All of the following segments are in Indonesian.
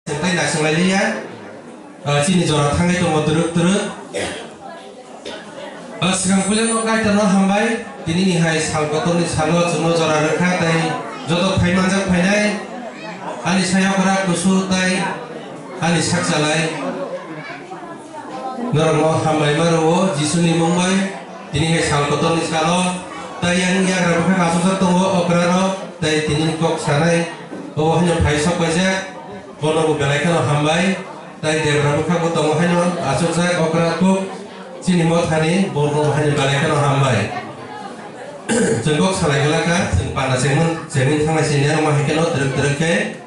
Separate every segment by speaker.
Speaker 1: Tay lại sang lại đi á. Sini jora thang itu mau teruk. Sekarang kuliah no kai terno hambai. Tini ni hai sal kotor ni salo semua jora rekha tay. Jodoh pay manjak pay nai. Ani saya kerak kusu tay. Ani sak salai. Norong no hambai maru jisu ni mumbai. Tini hai sal kotor ni salo. Tay yang rabukha kasusar tunggu okrano. Tay tini kok sanai. Oh hanya pay sok aja. Bono bukannya kan hambai, tapi dia berapa kali ketemu hanya asal saya okratku sini mau tani bono hanya balik kan hambai. Jengkok salah gelaka, jeng panas semen tengah sini rumah hekeno teruk ke.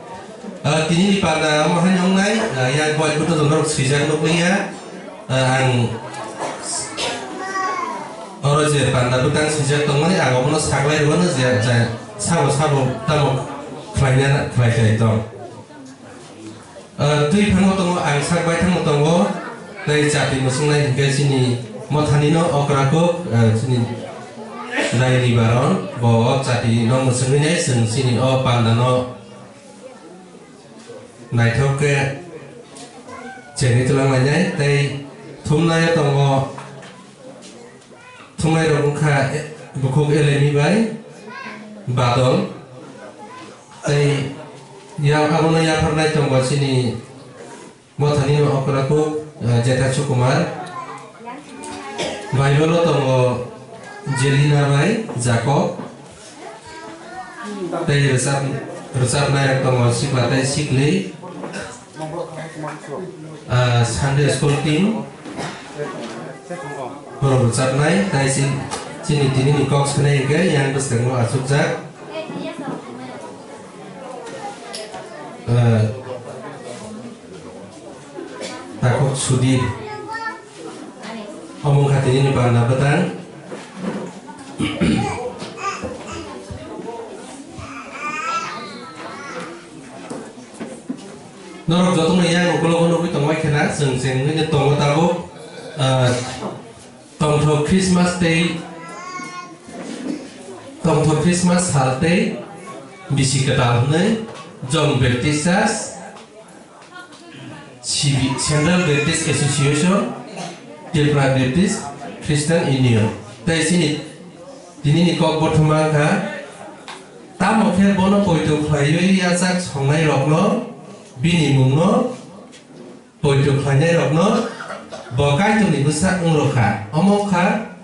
Speaker 1: Kini di pada rumah hanya ngai, yang buat betul betul sejak nuklia, ang orang je pada betul sejak tengah ni agak bono saklai bono je sabu tamu kliennya klien itu. Tui panggo tongo ang sakbai tangmo tongo dai jati musungnai hingga sini mothanino okrako sini dai libaron bo jati no musungnai sing sini o pandano naithoke jeni tulang lanyai dai thumnai tongo thumnai rongkha bukuk elemi bai badol dai yang aku nanya pernah coba sini mau tanya aku Jeta Sukumar Bible tunggu Jelina Bai Jacob dari resap naik tunggu si batai Sikli Sunday School Team baru resap naik dari sini di Cox Kenega yang bersetengah masuk jak takut sudi omong hati ini pada petang norok jatuh yang ukur itu tongwai kena seng ini tonggo tahu tonggo Christmas Day tonggo Christmas halte bisi ketahun John Baptist Central Baptist Association Tilbra Baptist Christian Union dari sini ini kok berteman kan tamu fer bono poitu khayu ya sak songai rokno bini mungno poitu khanyai rokno bokai tu ni busak ngroka omokha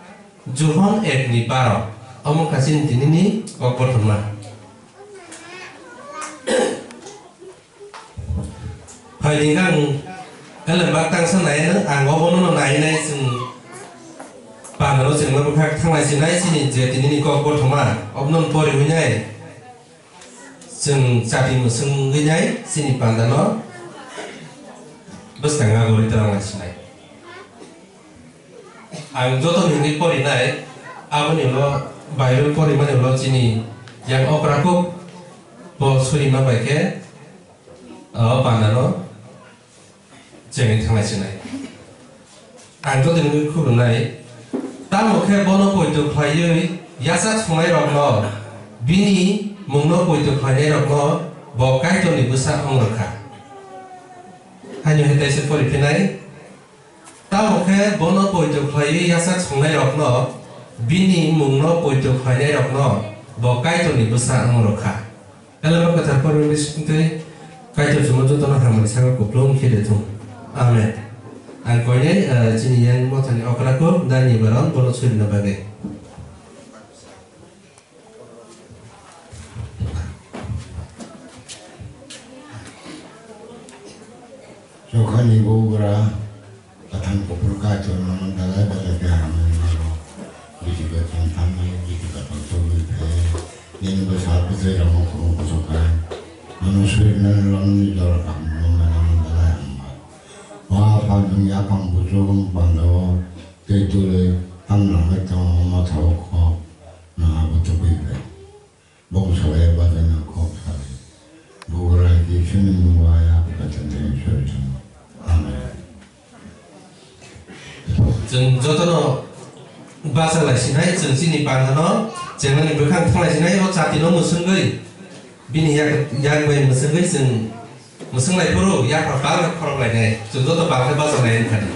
Speaker 1: juhon ek ni paro omokha sin ini kok berteman Hingga kalau batang senai neng anggo bono nai nai sing panalo sing lalu kak tanglai sinai sini jadi ini kok bertema obnon pori punyai sing sapi museng punyai sini pandano bus tengah gori terang sinai ang joto ini pori nai apa nih lo bayar pori mana lo sini yang operaku bos suri ma baike pandano Jangan tengah sini. Angkat dengan kurun naik. Tamu ke bono poitu klien, yasa tengah rokno. Bini mungno poitu klien rokno. Bokai tu ni busa ongreka. Hanya hita sepori pinai. Tamu ke bono poitu klien, yasa tengah rokno. Bini mungno poitu klien rokno. Bokai tu ni busa ongreka. Kalau kita terpuru miskintai, kaitu cuma tu tanah hamil sangat kuplung kiri tu. Amen. Angkonya sini yang mau tanya okaraku dan nyebaran bolos sudah nabagai.
Speaker 2: Jokan ibu bera katan kupur kacu namun dalam dalam kehaman malu. Biji kacang tanah, biji kacang tulis. Ini besar besar yang mau kusukan. Manusia nan lalu jalan kamu. Wah, pandang ya pang bujung pandau, itu le tanah itu mau tahu kok, nah betul betul, bangsa ya badan kok tadi, bukan di sini muaya badan yang sulit, amen.
Speaker 1: Jodoh bahasa lainnya, sini pandano, jangan bukan tengah sini, oh cati no musuh gay, bini yang bayi musuh gay musim lai puru ya perpal korok lai nih contoh tebak tebak selain tadi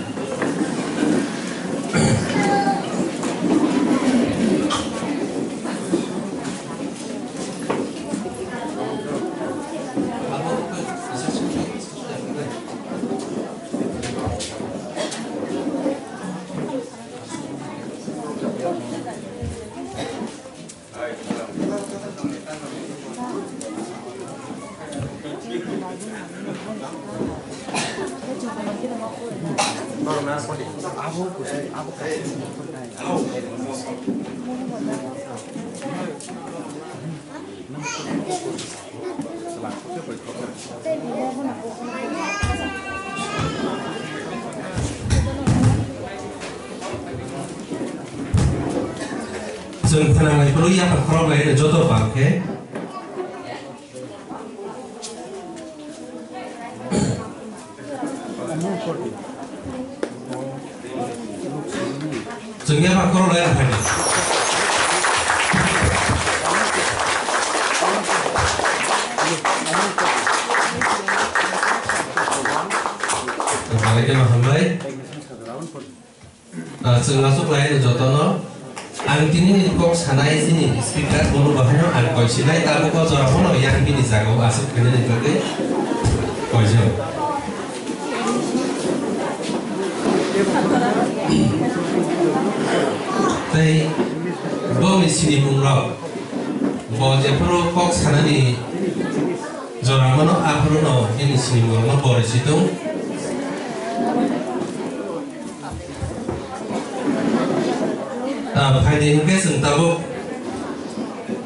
Speaker 1: Jom tenang lagi perlu ya perkorok lagi jodoh pakai jomnya perkorok lagi apa nih lagi maham baik jom masuk lagi jodoh no Angkini kok sanai sini speaker bulu bahannya an koi sinai tabu kau jorang hono yang kini jago asuk kene ni kete koi jo. Tapi bom sini munglau, bom jepro kok sanai jorang hono apro no ini sini munglau bore situ. Pada hingga sentabu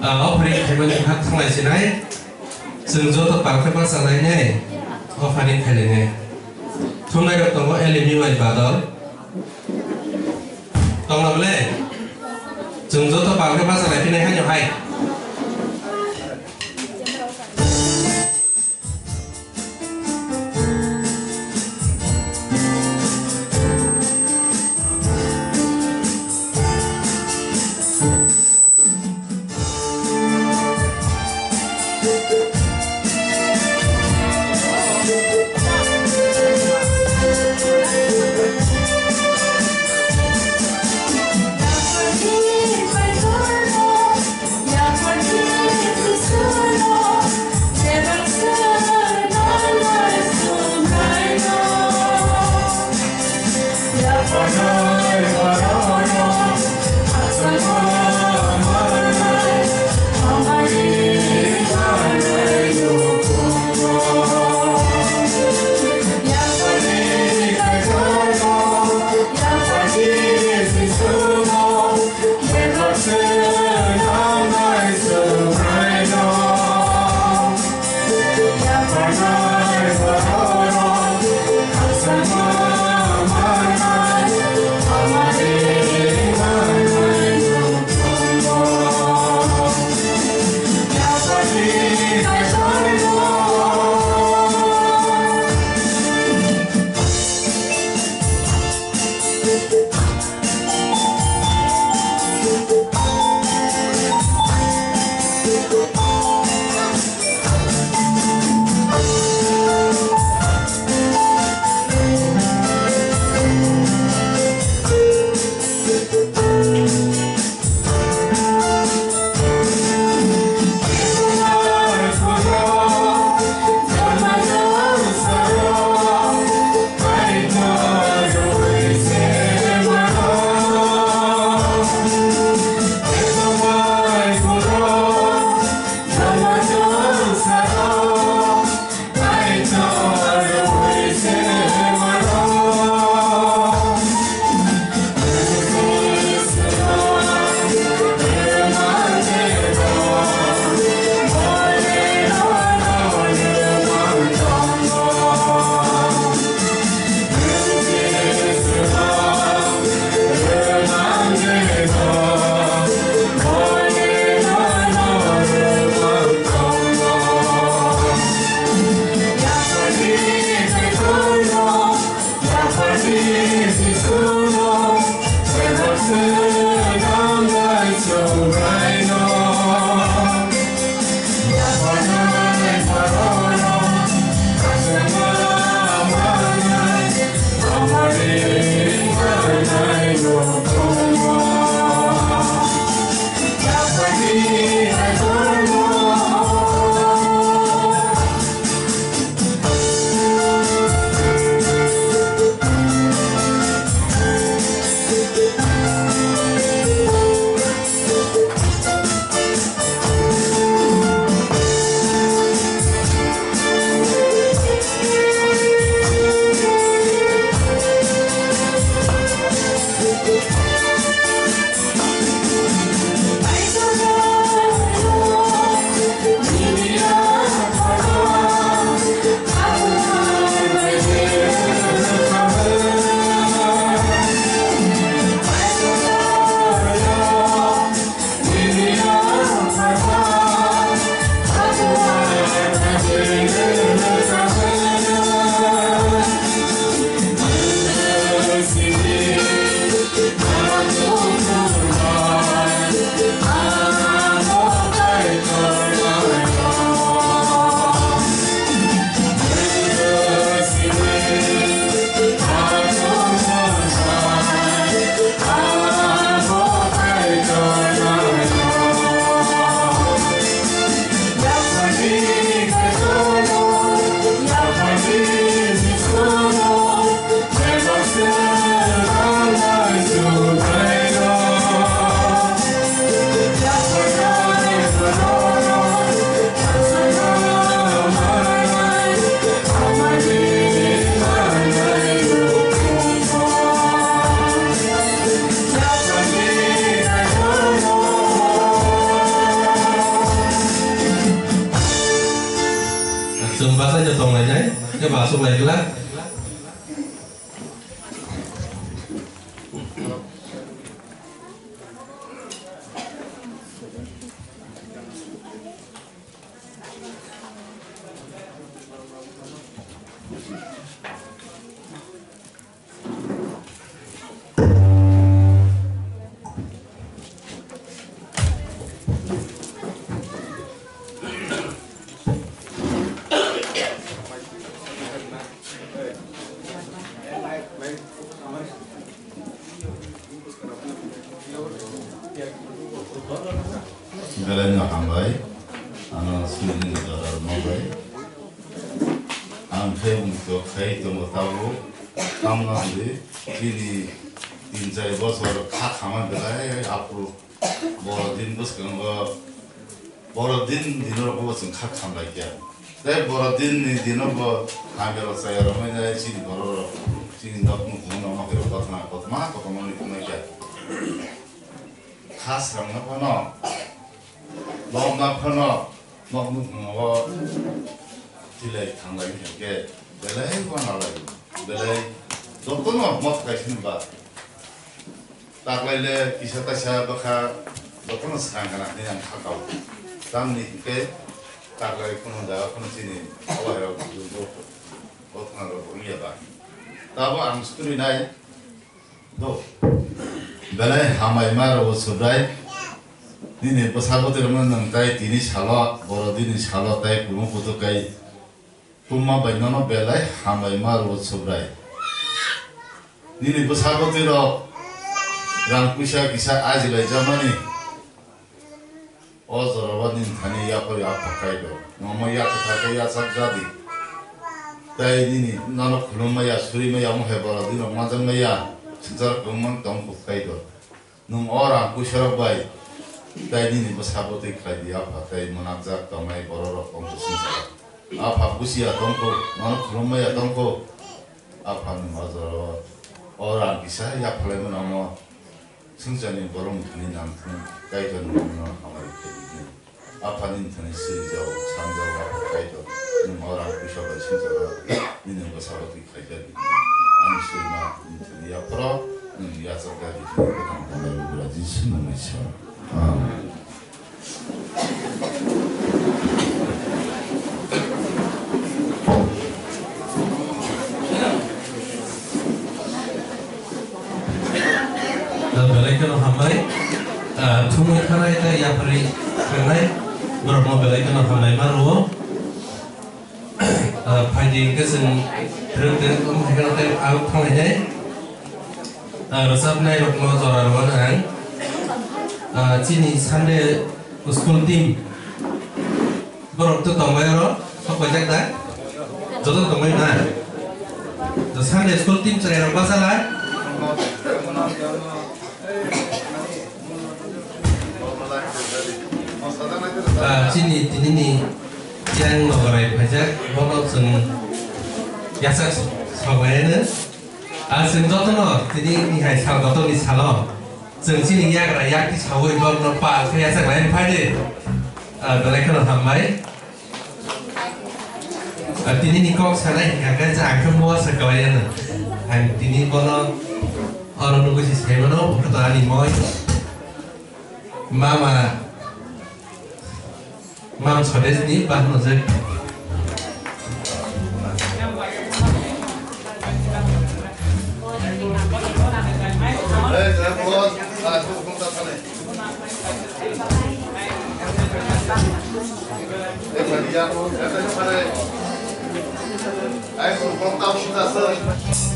Speaker 1: opening hebat hak sangai sinai senjo terpakai pas lainnya opening kalinya tunai dokter mau elemi wajib badal tolong boleh senjo terpakai pas lainnya hanya hai laila.
Speaker 3: Belen hambai, ana suini darar mabai. Am fe untuk kai to matabu, am nandi kini tinjai bosor khat haman belai apu borodin bos kanggo borodin dinor bos khat ham lagi. Tapi borodin ni dinor bo hamil saya ramai sini boror sini dak mukuna makir kotma ni kuna kya. Khas rang apa no? Long na phano nok nu ngo tilai thanglai ke belai ko na lai belai dokto no mot ka sin ba taklai le kisa ta sa ba kha dokto no sang kana ni ang kha ka tam ni ke taklai ko no da ko no sini awa ra ko do bot na ro ko ya ba ta ba ang skuri nai do belai hamai ma ro sudai Nini pasabotir mana ntai tini shala borodini shala tai kumu putu kai puma bainono belai hamai maru sobrai Nini pasabotir rang kusa kisa ajilai jamani ozarawanin thani yapari apakai do nomo yapakai ya sabjadi tai nini nano khulumaya surimaya muhe borodino mazamaya sinjar kumang tom kukai do nung orang kusara bai Tadi ni bersabot ikhlas dia apa? Tadi menakjak tamai boror tongko sinsa. Apa busia tongko, mana keluma ya tongko. Apa ni mazar orang kisah ya pelai menama sinsa ni borong ni nanti kaitan mana kamar ini. Apa ni nanti sejauh samjauh apa kaitan ni orang kisah sinsa ni bersabot ikhlas jadi. Ani sema ni ya pro ni ya sakari ni kita kamar berajin semua macam.
Speaker 1: Belai hambai, tunggu karena itu ya beri karena berapa belai hambai maru, pagi kesan terus mereka nanti aku panggilnya, resep naik waktu mau jualan orang. Sini Sunday school team berapa tu tambah ya? Kau banyak dah? Jodoh tambah dah. Sunday school team cari apa salah? Sini ni yang orang banyak orang sen biasa sebenarnya, sen jodoh no, sini ni hai jodoh ni salah.ซึ่งที่นี่ยากระยะที่ชาวอีบอลนป่าขยายสักหลายภายในอะไรก็เราทำไหมที่นี่ก็ใช้ได้การกระจายข้อมูลสักการะอันที่นี่ก็เราเราดูที่ใช้มันเราพัฒนาดีมั้ยมาสอนเรื่องนี้บ้างเราจะ
Speaker 3: Aí, vamos dar uma chutação.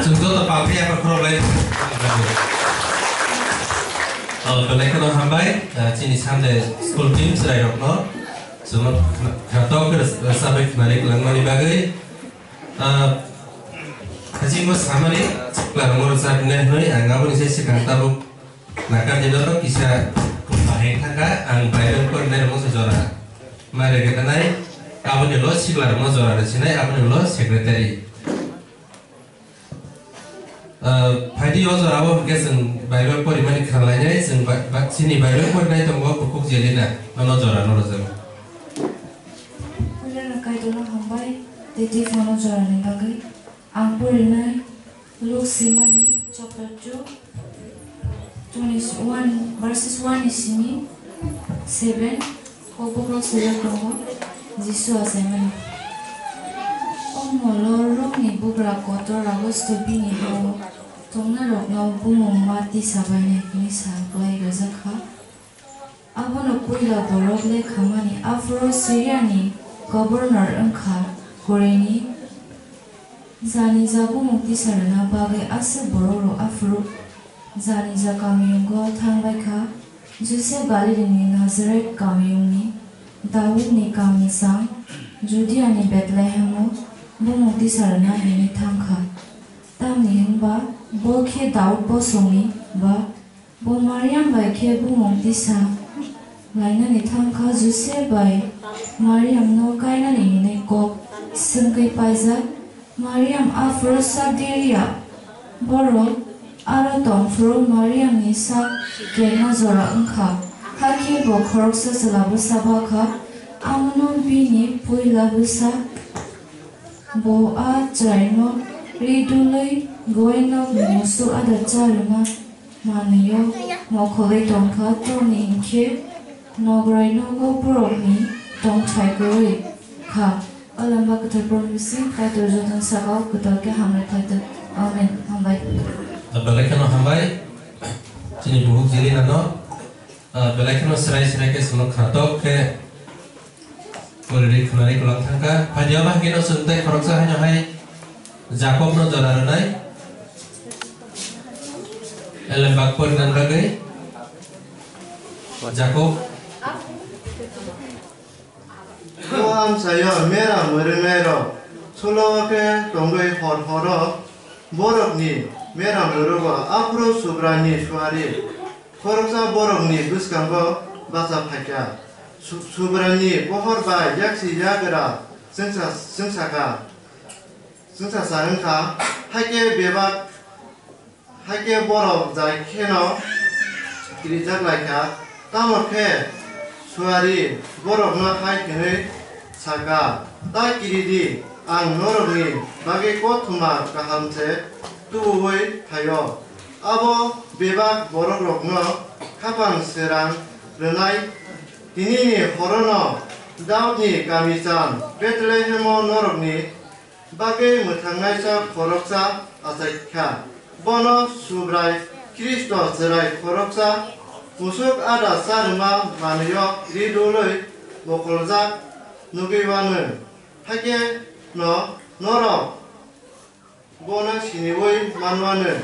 Speaker 1: Chúng ta bảo vệ và khâu lên. Belai kena hambai, cini samde school team sedai rok no, semua kata ke sampai narik langmani bagai, haji mas sama ni, langmor saat ni noi, anggapan ini saya kata bu, nakar jadi orang kisah bahaya tangga, ang bayar kau ni rumah sejora, mari kita naik, apa ni lo sih rumah sejora, sini apa ni lo sekretari. Padi also rawa mungkin Bible pori mani khalanya, sini Bible pori nai tunggu pukuk jelina, nono jora nono jam.
Speaker 4: Ular nakai tu nak hambai, teti fono jora ni bagai, ampuri nai, luk simani chapter 2, 21 verses 1 di sini, 7, kobok 7 tunggu, Jisu asemani. Molorong ni buka kotor ragus tu bini hawa, tungna rok ngau bumong mati sabanya kini sampai gazakha. Abang apoi la borok le kamani Afro Syriani governor engkha koreni. Zani zabu mukti sarana bagai ase bororo Afro. Zani za kamiyunggo thangbai kha. Jose Galilini Nazareth kamiyungni. Dawud ni kamisang. Judea ni Bethlehemu. Bumukti sarana ini thangkha. Tam nihin ba bo khe Daud bo songi ba bo Mariam bai khe bumukti sa. Laina ni thangkha Jose bai Mariam no kaina ni ne ko sengkai paisa Mariam Afro Saderia boro ara tongfro Mariam ni sa kena zora engkha. Haki bo khorok sa salabu sabakha amno bini pui labu sa. Bo a jaino ridulai goino musu ada jaruma maniyo mokhole tongkha to ni inke nograino go bromi tong chaigoi kha alamba kata promisi kata jodan sakau kata ke hamle kata amen hambai
Speaker 1: Belai kena hambai, cini buhuk jeli nano, belai kena serai ke semua kata ke Boleh kenali kulang tangka. Pajama kita suntai koroksa hanya hai Jacob no joranai. Elembak pun dan bagai Jacob.
Speaker 5: Tuhan saya merah merah solo ke tonggai hor borok ni merah merah Afro Subrani suari koroksa borok ni buskanggo bahasa Pakistan. Subrani pohor ba yaksi yagara sengsa sarengka hake bebak hake borok jai keno kirijak laika tamor ke suari borok no hai kene saka ta kiridi ang norogni bagi kotuma kahamse tuwoi hayo abo bebak borok rokno kapang serang renai Ini horono Daud ni kamisan Bethlehemo norokni bagai mutangai sa koroksa asaikha bono subrai Kristo serai koroksa musuk ada sarma maniyo riduloi bokolza nugiwanu hake no norok bono siniwoi manwanu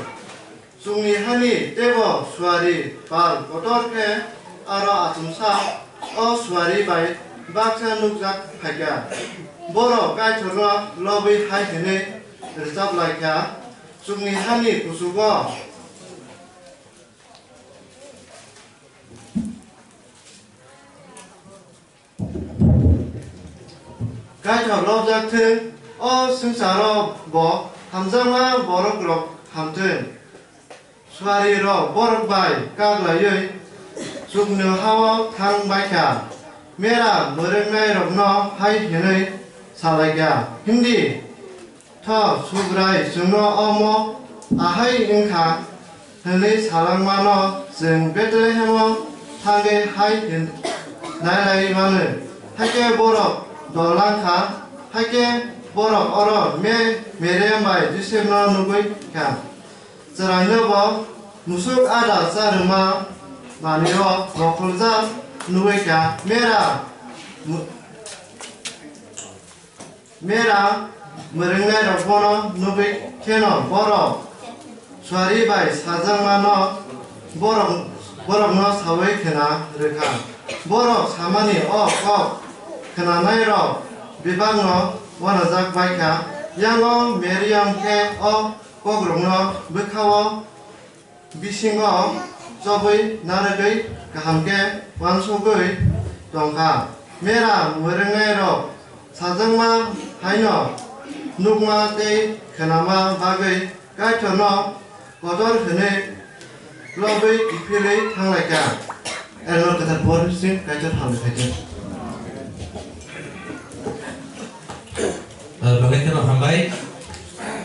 Speaker 5: sungni hani tebo suari bal kotorke ara atumsa O suari bai baksa nukjak haika boro kai chorwa lobi hai hene rizab laika sungni hani kusugo kai chor lobjak thun o sungsaro bo hamjama borok rok hamthun suari ro borok bai kaglayoi Sugnu hawa thang baika mera meremai rokno hai henai salaga hindi tho subrai sungno omo ahai ingkha henai salangmano jeng Bethlehemo thage hai hen nai manu hake borok dolangkha hake borok oro meremai disemno nugoi kha jaraino bo musuk ada saruma Maniyo mokulza nuweka mera merengai rok bono nubi keno borok suari bai sajangma no borok no sawai kena rekha borok samani ok kenanai rok bibang no wanajak baika yango meriam ke o kogrong no bekhawo bisingo jobai naregai kahamke wansogoi tongkha mera merengai rok sajangma haino nukma tei khenama bagai kaitono kodor hene lobai ipilei thanglaika elor katar por sing kaitor hamkhaitor
Speaker 1: bagai keno hambai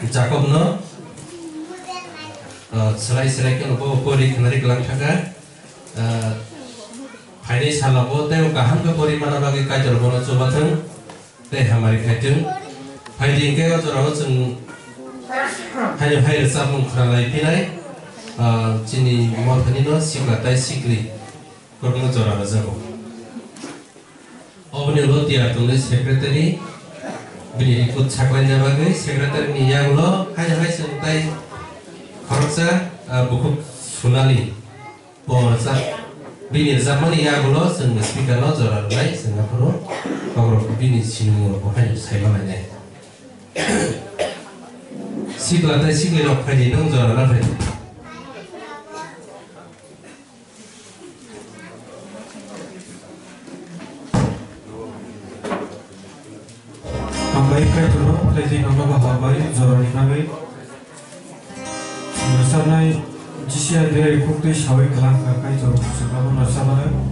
Speaker 1: Jacob no selai keno bo pori kenari kelang thaka phaini salabo teu kaham ke pori mana bagai kaitor bono chobathang tei hamari khaitung phaidi ke ojorao chung hayo hayo sabung khralai pinai chini mothani no sikla tai sikli kormo jorao jago obni lotia tungle secretary bini ikut saklai jabagai secretary ni yagulo hayo hayo chung tai khoroksa bukuk sunali borsa bini zamani yagulo chung speaker no jorao lai singapore kogro bini sinumo ko hayo saibala ne sikla tai sikli rok phaidi nong jorao la phaidi
Speaker 6: Hambai kai tuno phaidi nong ba hambai jorao ni nagai nasarnai jisia de kokte shawai kalang kai jorao singapore nasarnai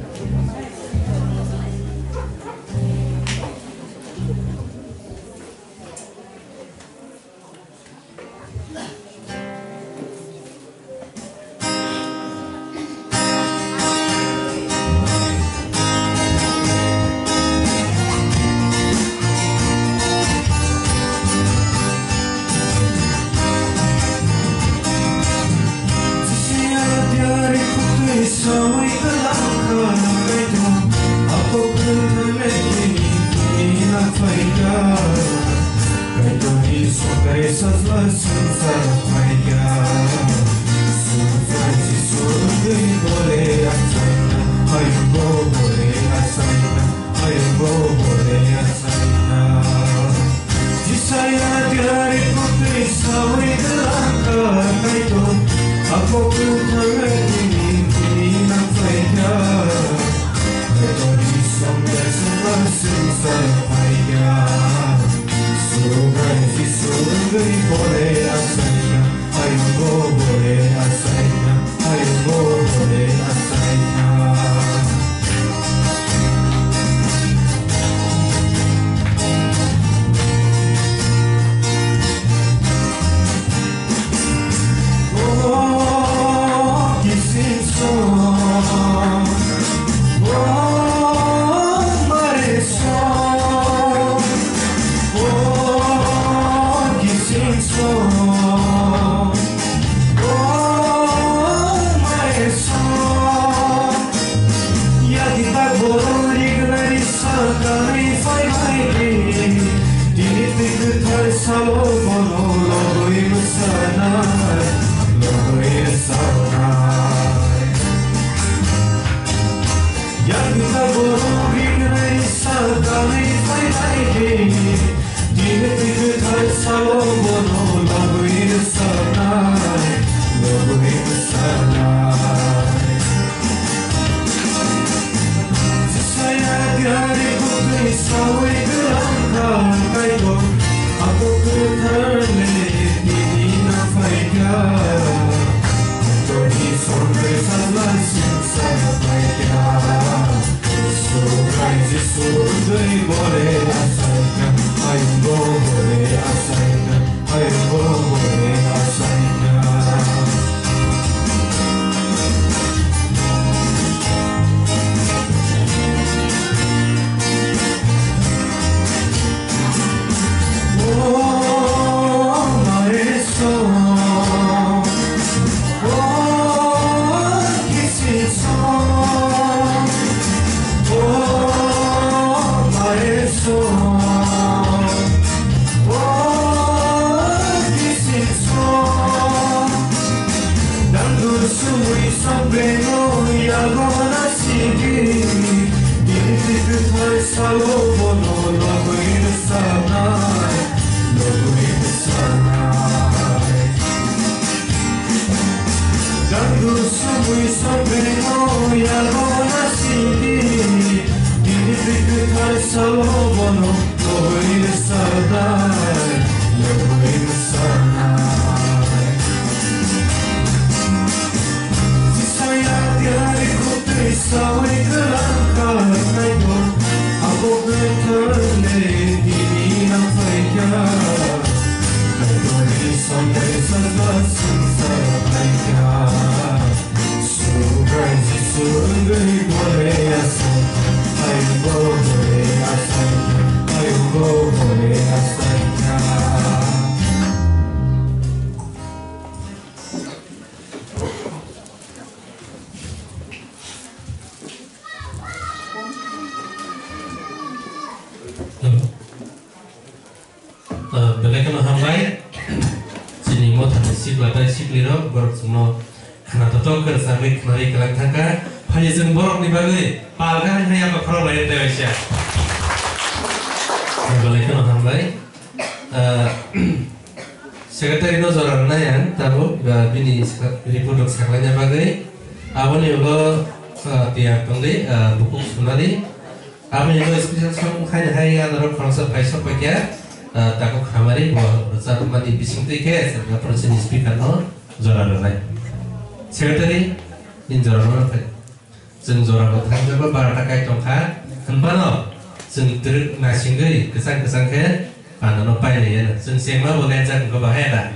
Speaker 6: bono logoin sanai logoin sanai Gandu sumui sobreno yalona sidi dini bikutar salo bono logoin sanai logoin sanai Sisaya tiari kutri sawai kelangkar naikon Aku bertele dini nampaknya Kembali sampai sebelah sensatnya Sugai sugai boleh asal Ayo boleh asalnya Ayo boleh asalnya
Speaker 1: Bagaimana hambai? Sini mau tadi sip lada sip liro borok semua karena toto kersamai kenari kelang tangka hanya jeng borok di bagai palkan hanya apa kalau lain dewasa. Bagaimana hambai? Sekretari no zoran nayan tahu bini reproduk saklanya bagai apa nih lo tiap pengdi buku sunari apa nih lo spesial sama hanya ada orang konsep paisok pakai takut kamari bahwa saat mati bising tiket serta proses speaker no zora donai sekretari in zora donai jeng zora donai juga barata kai tongka kenpano jeng ter nasinggai kesan ke panano pai ne ya jeng sema boleh jang ke bahaya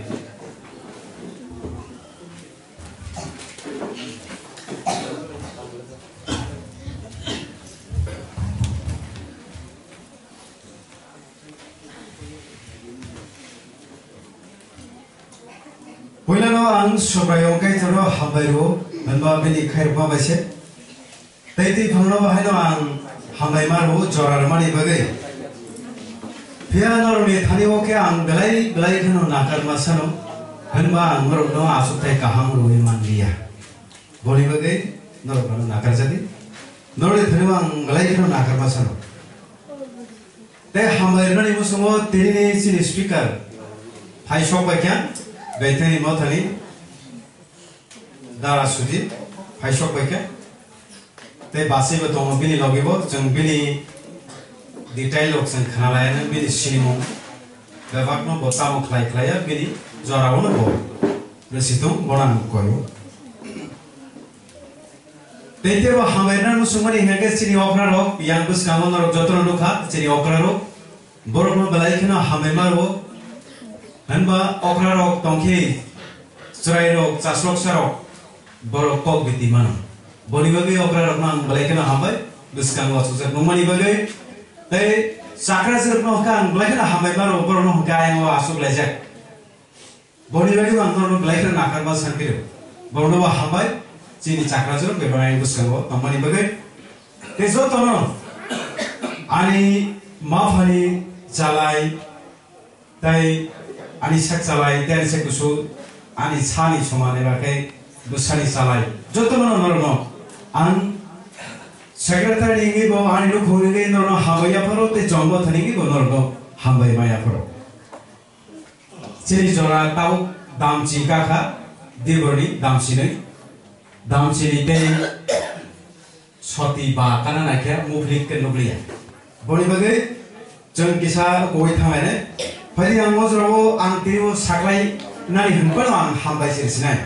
Speaker 7: Poilano ang sobrayo kay taro hambayro manba bini khairpa base taiti phangno bahino ang hambai maro jorar mani bagai pianor ni thani oke ang belai khano nakar masano hanba ang maro no asutai kaham ro man dia boli bagai nor khano nakar jadi nor thani ang belai khano nakar masano te hambai rani musumo tini sin speaker phai shok bakya Baitani motani dara sudi paisok baike te basi beto bini logibo jeng bini detail lok sen khanalayan bini sinimo bevakno botamo khlai khlaya bini jorawono bo resitum bonam koyo teite ba hamaina musumani hege sini okraro yang bus kamonor jotro lukha sini okraro borokno belaikena hamemaro Hanba okrarok tongki serairok caslok sarok borok kok biti mana boni bagai okrarok nang balaikena hambai biskang wasu ser numani bagai tei sakra ser no kan balaikena hambai maro borno gayang wa asuk lejak boni bagai wan no balaikena nakar ba sankir borno wa hambai chini sakra ser bebarai biskang wa numani bagai tei so tono ani mafani jalai tei Ani sak salai dan sekusu ani sani somane bakai busani salai joto no no an secretary ingi bo ani lu khori ge no habaya paro te jombo thani gi bo no hambai maya paro chiri jora tau dam chika kha dibori dam sinai dam chiri te soti ba kana na kya muflik ke nubliya boni bagai jeng kisa koi thamane Padi ang mozro ang tiro saklay nari hempano ang hambay sirsinay.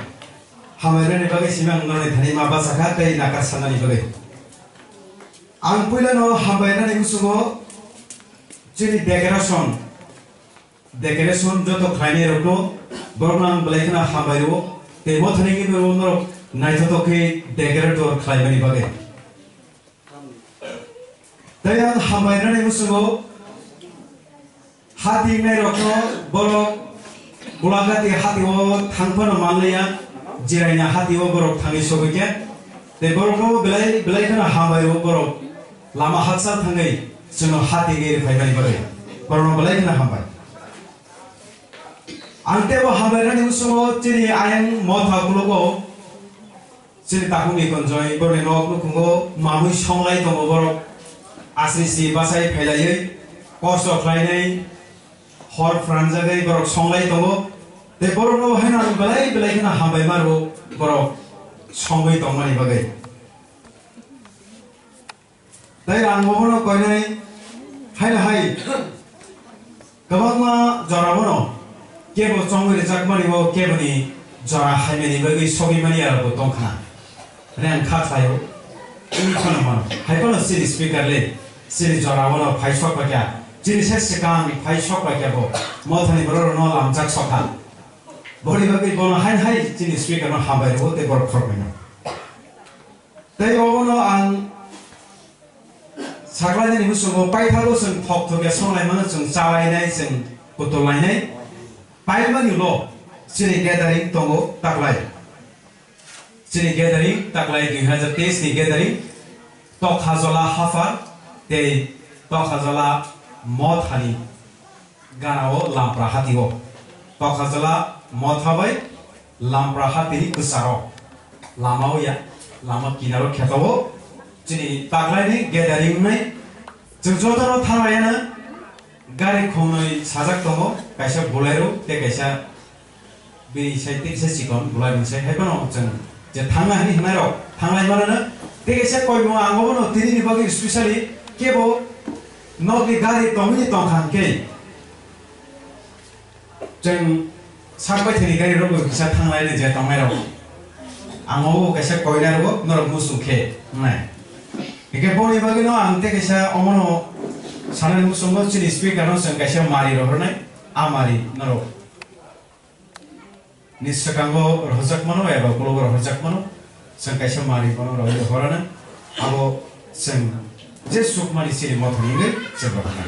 Speaker 7: Hambay na bagay simang noni thani maba sakha tay nakasana ni bagay. Ang pula no hambay na ni musugo chini decoration joto khaine rokno bornang blaikna hambay ro te mo thani gi ro no naito to ke decorator khlai bani bagay. Tay ang hambay na ni musugo hati nai rokno borok bulagati hati o thangpano manlaya jiraina hati o borok thangi sobike te borok belai kana hambai o borok lama hatsa thangai jono hati ge phaimani bare borok belai kana hambai ante bo hambai rani usumo chini ayang motha kulogo chini takumi konjoi borne nok nukungo mamui songlai tomo borok asli basai phelai cost of line hor franjagai borok songlai tongo te borok no haina belai kana hambai maro borok songoi tongmani bagai tai ang mohono koinai haina hai kabangma jorabono kebo songoi jakmani bo keboni jora haimeni bagai sogi mani aro tongkhana reng khatlayo ini kono mono hai kono siri speaker le siri jorabono phai sok bakya jini sesekang phai sok bakya bo mothani boro no lamjak sokha bori bagai bono hai jini speaker no hambai ro te bor phormeno tai obono ang saklai ni musugo paithalo sung thok thoke songlai mano sung chawai nai sung putolai nai paimani lo sini gathering tongo taklai sini gathering taklai 2023 ni gathering tok hazola hafa te tok hazola moth hani ganao lampra hatigo tok hazola moth habai lampra hati kusaro lamao ya lama kinaro khetawo sini taklai ni gathering nai jeng jodoro thamaya gari khonoi sajak tongo kaisa bolero te kaisa be sai te se sikon bolai mun sai haibano jeng je thanga hani hnairo thanglai marana te kaisa koi mo angobono tini ni bagi especially kebo nogi gari tongni tongkhan ke jeng sakbai thini gari rogo bisa thanglai ne je tongmairo ango kaisa koina rogo norok musukhe nai ike boni bagi no ante kaisa omono sanan musongo chini speaker no sang kaisa mari rohornai amari naro nisakango rohjak mano eba kulogo rohjak mano sang kaisa mari kono rohjo horana abo sang je sukmani chini mothoni nge sebakna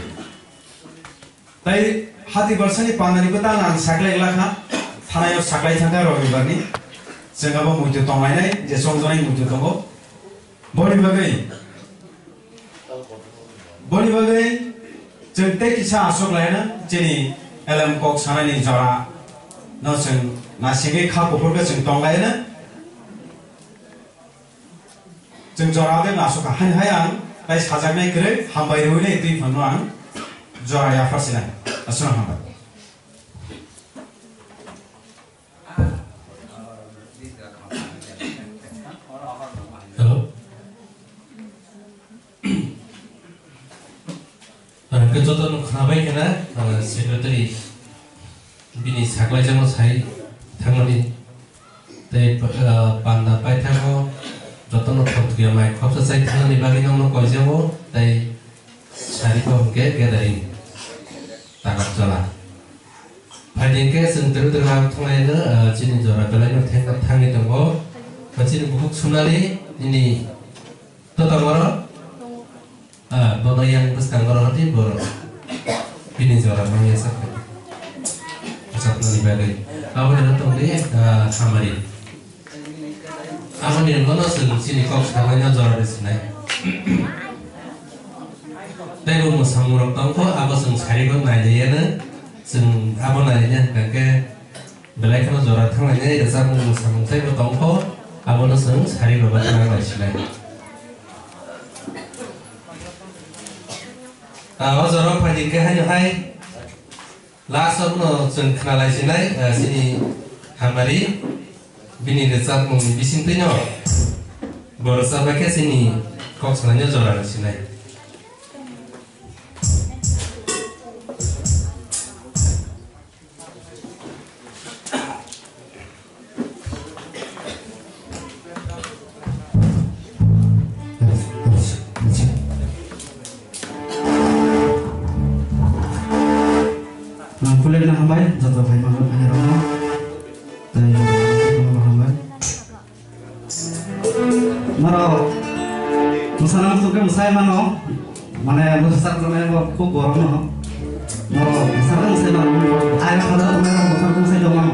Speaker 7: tai hati barsani pandani bata nan saklai lakha thanayo saklai thanga rohibarni sengabo muitu tongai nai je songjonai muitu tongo boni bagai jengte kisa asok laina jeni elam kok sanani jora no seng nasige kha popor ga jeng tong laina jeng jora de nasok han hayang bai sajak nai kre hambai roile tui phano ang jora ya fasina asuna hambai
Speaker 1: Kejodohan kenabai kena sekretari bini saklai jamo sai thangani tei panda pai thango jotono thokya mai khopsa sai thangani bagi nongno koijamo tei sari ko hongke gathering takap jala phadingke sing teru thangai na chini jora belai no thangi tongo chini bukuk sunali ini totangoro bono yang berstanggar hati bor ini jora mangya sakit asap nani bagai apa yang datang di kamari apa yang bono sini kok sekarangnya jora di sini tapi mau samurok tongko apa sing cari kok nanya ya na sing apa nanya kakek belai kalau jora tanganya itu sama samung saya tongko apa no sing cari babat nang sini Ozoro padi ke hai last no jeng kenalai sinai sini hamari bini rezat mung bisin tinyo borsa bake sini kok sananya jora sinai
Speaker 6: Kulit nak hambai, jatuh hai malu hanya romo, tapi malu hambai. Maro, musanam tu kan musai mano, mana musar tu mana aku borom no. Maro, musar tu musai mano, ayah kada tu mana musar tu musai domang.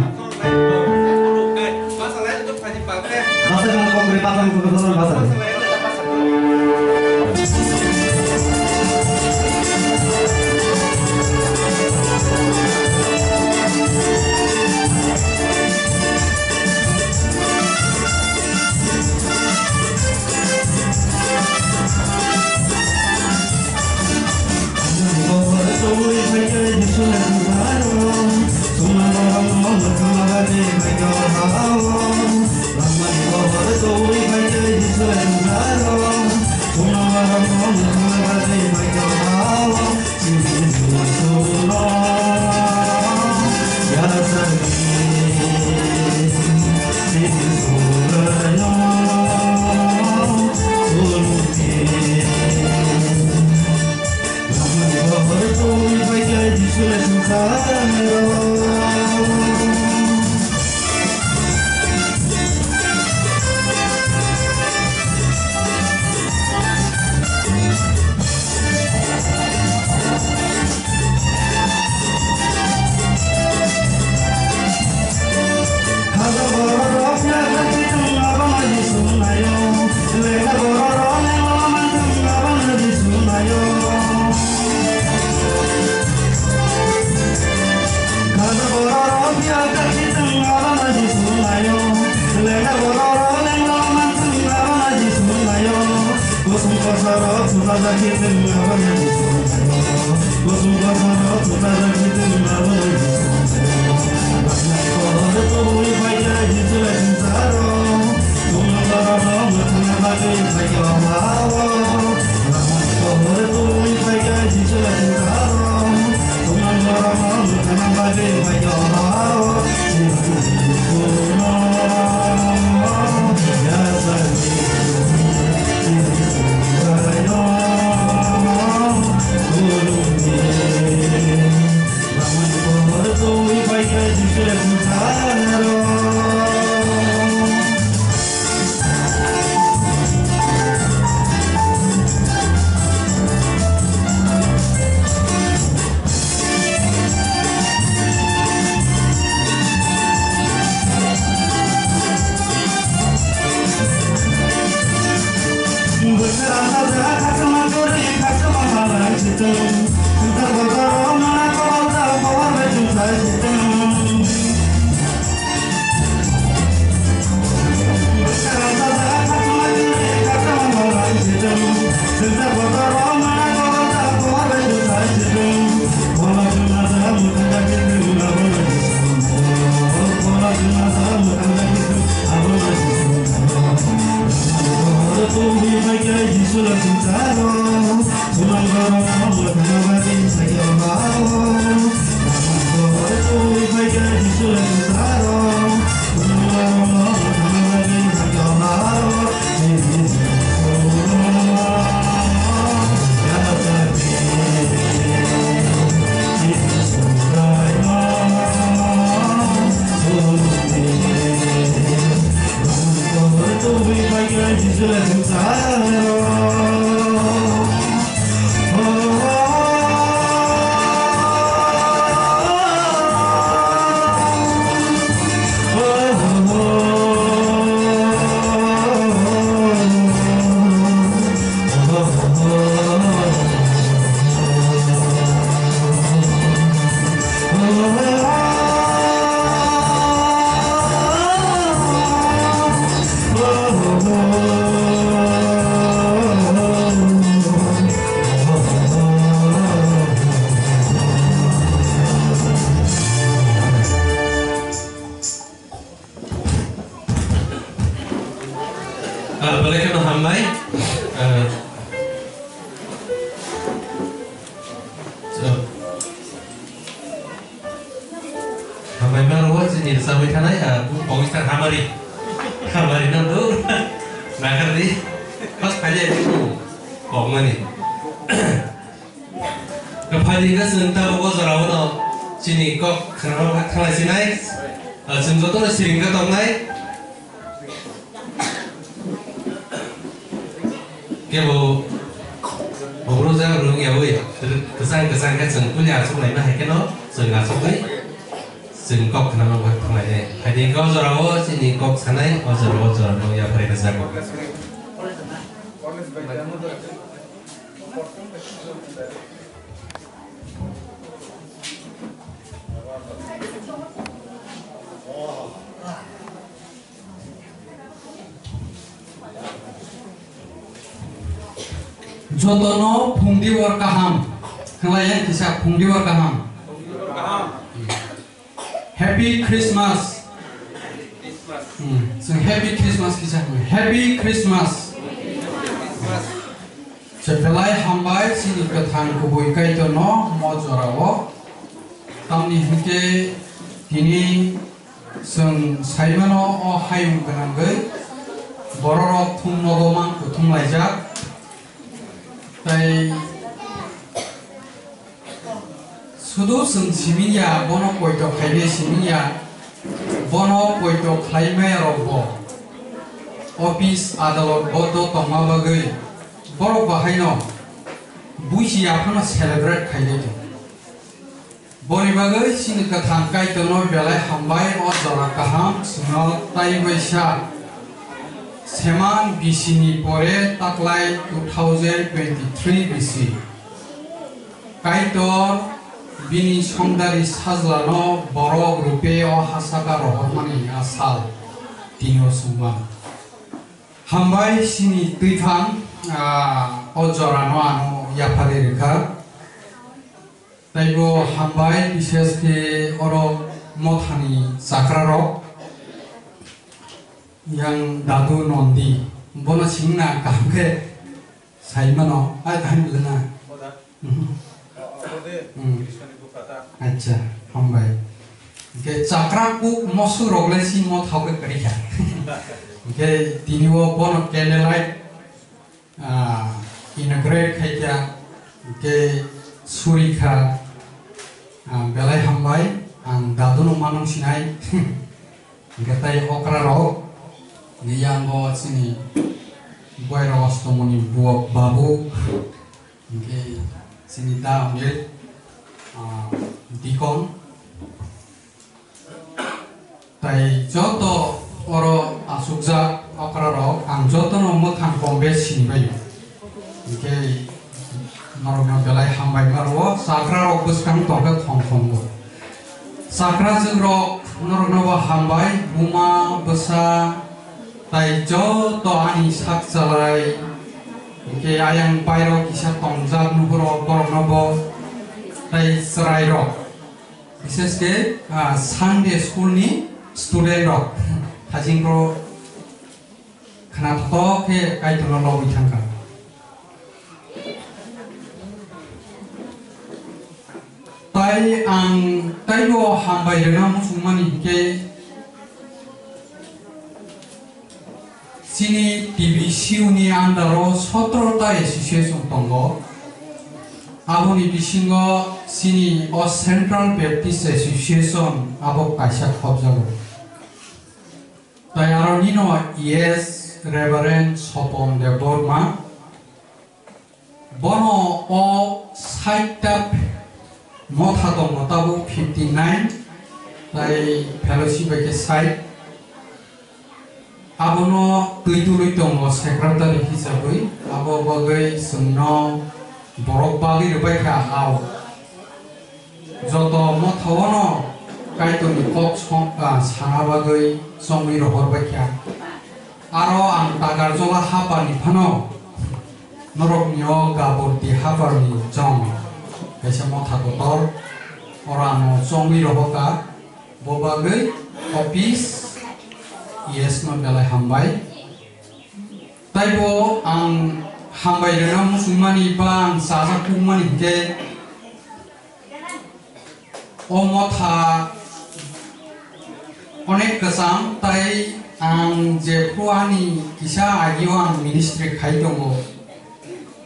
Speaker 6: Masalah itu pasti pakai. Masalah mana kau beri pasang tu betul masalah.
Speaker 1: Balik ke Hamai. Hamai mana sini sampai tanah ya, bawis tan Hamari nanti, nak kerja, pas aja itu, kau mana? Kepada sebentar bawa serawat sini kok kenapa tanah sini? Sebentar sini ke tanah. Cái bộ nó ra rồi nghe ơi cái sang cái sừng của nhà xuống này nó hay cái nó sừng là xuống đấy sừng cọc nó mà thằng này hay đi có rồi đó chỉ đi cọc sang đấy rồi nó ya phải cái sang cọc
Speaker 8: Jotono Pungdiwar Kaham, Kelayan kisah Pungdiwar Kaham. Happy Christmas. So Happy Christmas kisah. Happy Christmas. Sepelai hambai sini kethan kubui kaitono mojorawo. Tamni hike kini seng saimano o hayung kenanggai. Bororok thung nogomang kutung laijak. Tai sudu seng siminya bono poito khaine siminya bono poito khaime robo office adalot bodo tongma bagai borok bahaino buisi apana celebrate khaine boni bagai sini kathang kai tono belai hambai o jora kaham singal tai baisa Seman BC pore taklai 2023 BC. Kaitor bini songdari sajlano borok rupe o hasaka rohmani asal dino suma. Hambai sini tuitang Ojorano anu yapari reka. Taibo hambai bises ke oro mothani sakraro yang datu nondi bono singna kamke saimano adan lena. Acha hambai. Ke sakraku mosu roglesi mo thauke kariya. Ke tiniwo bono candlelight inaugurate kaya ke surika belai hambai ang daduno manong sinai gatai okraro niyanggo sini boy ros tomoni buok babu ke sini da ongel dikon tai joto oro asukja okraro ang joto no mothang kombe sinbai ke norokna belai hambai marwo sakra rok buskang tongka thongthongbo sakra jengrok norokna ba hambai buma besa tai joto ani sak jalai ke ayang pairo kisa tongjak nuhro borokna bo tai serai rok bises ke Sunday school ni student rok hajingro khana thok ke kaitono lobi thangka tai ang taibo hambai rena musumani ke sini TBC uni andaro 17ta association tongo aboni bisingo sini o Central Baptist Association abo kaisa khobjago tai aro nino yes Reverend Sopon Deborma bono o saitap Mothato motabu 59 tai fellowship ke site abono tuitului tongo secretary hisabai abo bagai sunno borok bagi rupai kha hau joto mothawono kaitoni kok sana bagai songmi rohor bakya aro ang tagarjola hapani phano norok nyo gaborti haparni jong kaisa mothato tor orano songmi rohoka bobagai office yes no belai hambai taibo ang hambai rena musumani bang sasa kumani ke o motha onek kesam tai ang je puani kisa agiwang ministry khaidongo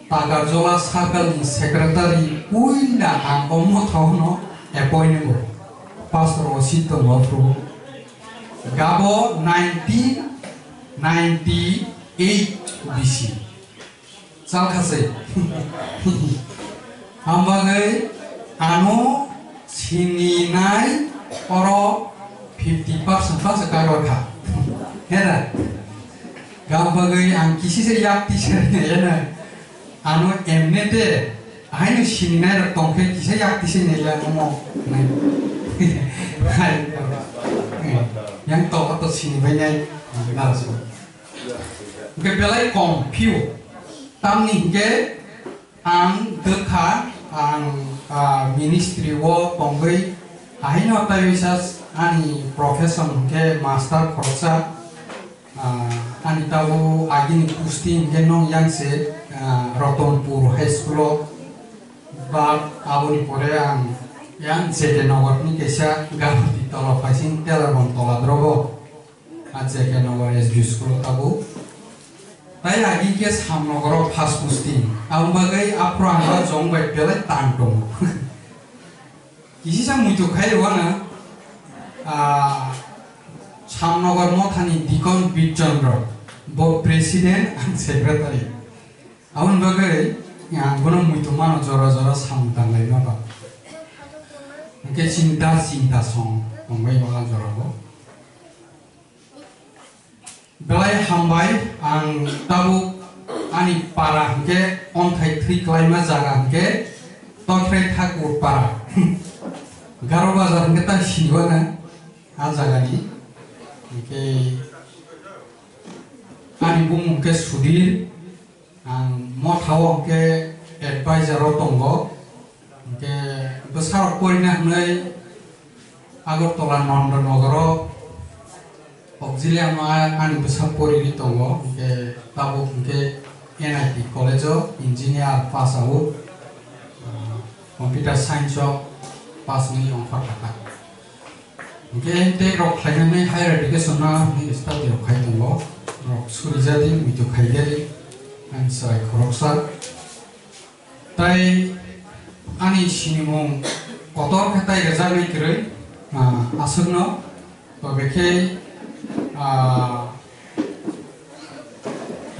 Speaker 8: tagarjola sakal secretary uinda ang o motha hono appointment pastor osito mafru Gabo 1998 BC. Salkase. Hambagai anu sininai oro 50% sekarang. Hera. Gambagai ang kisi se yak tisere ena anu emnete ainu sininai tongke kisi yak tisere ya ngomo. Yang tahu atau sini banyak langsung. Kepelai kompiu, tamni ke ang dekha ang ministry wo tonggai, ahin apa bisas ani profesor ke master korsa, ani tahu agini posting ke nong yang se Rotonpur High School, bab abuni pore ang yang jeke nogor ni kesa gabti tolo fasin telepon tola drogo jeke nogor SB school tabu tai agi ke samnogor fast posting ambagai apro anga jong bai pele tantong kisi sa muito khai wana samnogor mothani dikon bitchandra bo president and secretary aun bagai yang gono muito mano jora jora samtang lai na ba ke cinta song mongbai bakal jorogo belai hambai ang tabu ani para ke onthai thri klaima jaga ke tokre thakur para garo bazar ke ta siwana a jaga ni ke ani bum ke sudir मथाव के एडभाइजर दंगो के बसार परिना हनै आगरतला नन्दनगर ऑक्सिलिया आनी बसार परिनि दंगो के ताबो के NIT college engineer pass out computer science pass नहीं ऑफर था के ते रॉक खाइनानै हायर एडुकेशन ना स्टाडी रॉक खाइ दंगो रॉक सुरिजादि मिथु खाइगेरि आं साय खरकसा ताई आनी सिनिमु कतर खताय गजाबै गरै आसुगनो तो बेखे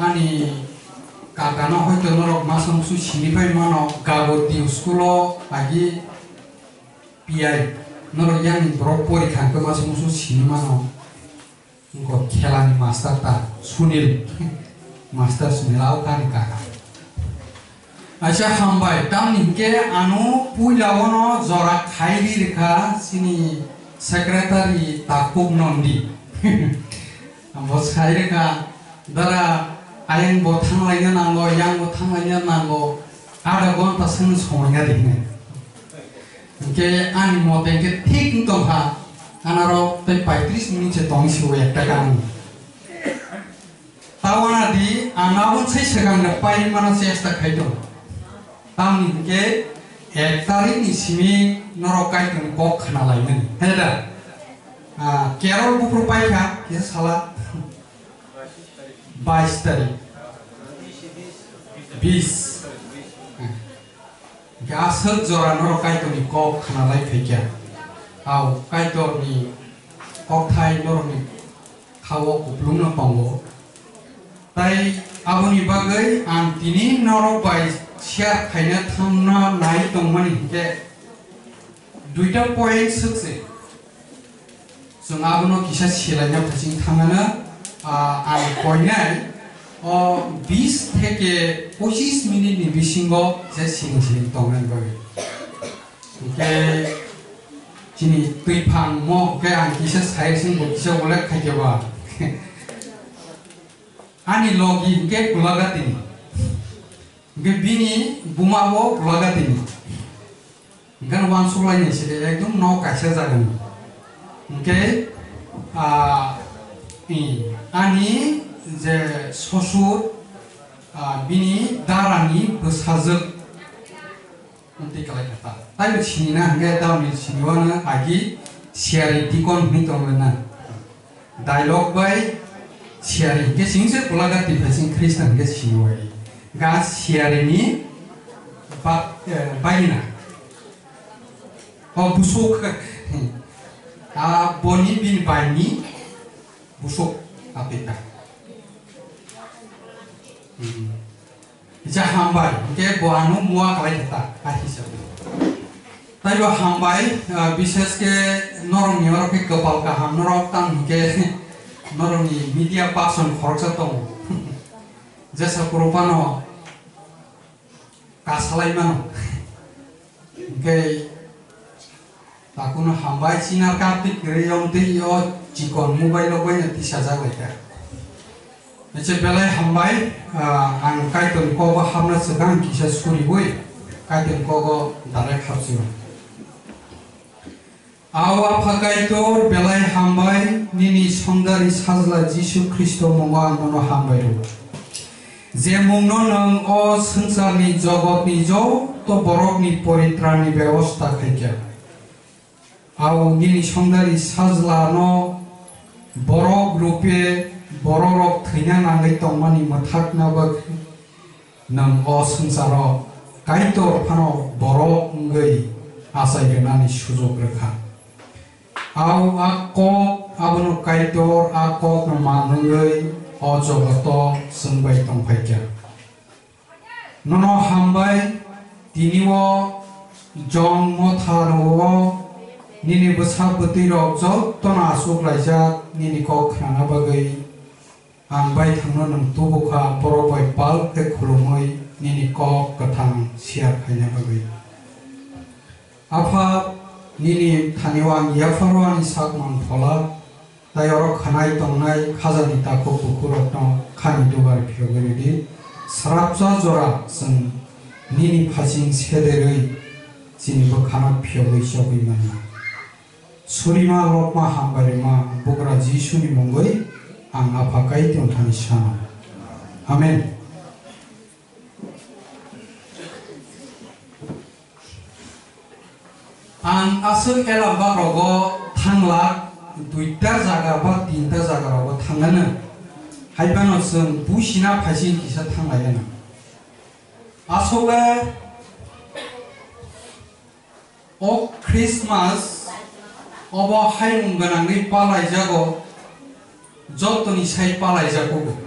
Speaker 8: आनी काकाना हयतो नरक मासमसु सिनिफाय मानो गाबोति स्कुलो आगि पिआई नरक यानि ब्रक परीक्षाखौ मासमसु सिनिमानो उनको खेलानि मास्टार ता सुनील मास्टर सुनील आवकानि काका अच्छा हामबाय तामनि के आनु पुइलावनो जरा खाइरि रेखा सिनि सेक्रेटारि ताकुब नन्दी आमबो साइरेखा दारा आयं बो थांलायनो नांगौ यां बो थांलायनो नांगौ आधा घन्टा सों संगा दिने के आनि मते के ठीक दंहा आनारो तै 35 मिनिट से दंसिउ एकटा गानि तावाना दि आंनाबो छै सेगांनो पाइ माना चेष्टा खाइदो तामनि के एक तारिखनि सिमि नरकाइखौ कक खाना लायनो हेदा केरल बुफ्रु पाइखा के साला 22 तारिख 20 गासक जरा नरकाइखौ कक खाना लाय फैया आव काइटरनि ककथाय नरनि खावो कुप्लुंनो पांगो ताई आबुनि बागै आं दिनि नरक बाय शेयर खायनो थांना नाय दंमोन के दुइटा पॉइंट सकसे जों आबुनो किसा सिलायना थासिं थाङानो आं पॉइन्टनाय 20 থেকে 25 मिनिटनि बिसिंगो जे सिं दंमोन बागै के जिनि दैफां म के आं किसा साइरसिं किसा गले खायदेबा आनि लगी के गुलागातिनि के बिनि बुमाबो गुलागातिनि गन वानसुलायनि से एकदम न कायसा जागोन के आनि जे ससुर बिनि दारानि बसाजों उन्दै खालायथा ताइबो सिनिना के दावनि सिनिवानो आगि सियारि दिकन हितोंना डायलॉग बाय सियारि के सिंसे गुलागाति फासिं ख्रिस्टान के सिनिवाय गा सियारिनि बायना बुसुक बनि बिन बायनि बुसुक आपेता जा हामबाय के बआनु मुआ खालायथा आहिसाबै ताइबो हामबाय विशेष के नरमनि के कपाल का हाम नरक तां के नरमनि मीडिया पासन खरचा दं जैसा पुरुपानो कासालायमानो के ताकुनो हामबाय सिनार कार्तिक रेयम दैयो चिकन मोबाइल बायनो दिसा जाबायदा एसे बेलाय हामबाय आं काइटन को हामना सगां किसा सुरि बय काइटन को दालाय खाबसिनो आवा फाकाइटर बेलाय हामबाय निनि संगारि साजला जिसु ख्रिस्ट मुङा ननो हामबाय जे मुंनो नों अ संसारनि जगतनि जत बरकनि परित्राणनि व्यवस्था खायजा आव निनि संगारि साजला न बरक रूपे बरक थैना नांगै तंमानि मथाकनाबो नों अ संसाराव काइटर फानो बरक गै आसायगोनानि सुजुग रोखा आव आक आबुनो काइटर आक मानुगै अ जगत सोंबाय दंफायजा ननो हामबाय दिनिव जन्म थारो निनि बसा बतिरक जत्तना आसुग्लायजा निनि क खाना बागै आं बाय थांनो नों तुबुखा बरबाय पाल के खुलुमै निनि क गथां सियार खायना बागै आफा निनि थानिवां याफारवानि सागमान फला दायर खानाय दंनाय खाजानि ताको बुकुरत्न खानि दुबार फिरगरिदि 사랍자 조라 선 니니 파진 세대의 진이버 가나 피어의 쇼비만나 수리마 록마 한바리마 보그라 지슈니 몽고이 ang apakai tiong thani shana. Amen. Ang asal elam ba rogo thangla duita jaga ba tinta jaga rogo thangana. Haiban oseng busina phasin kisa thanglayana. Asole o Christmas obo haimung ganangni palai jago jotoni sai palai jago.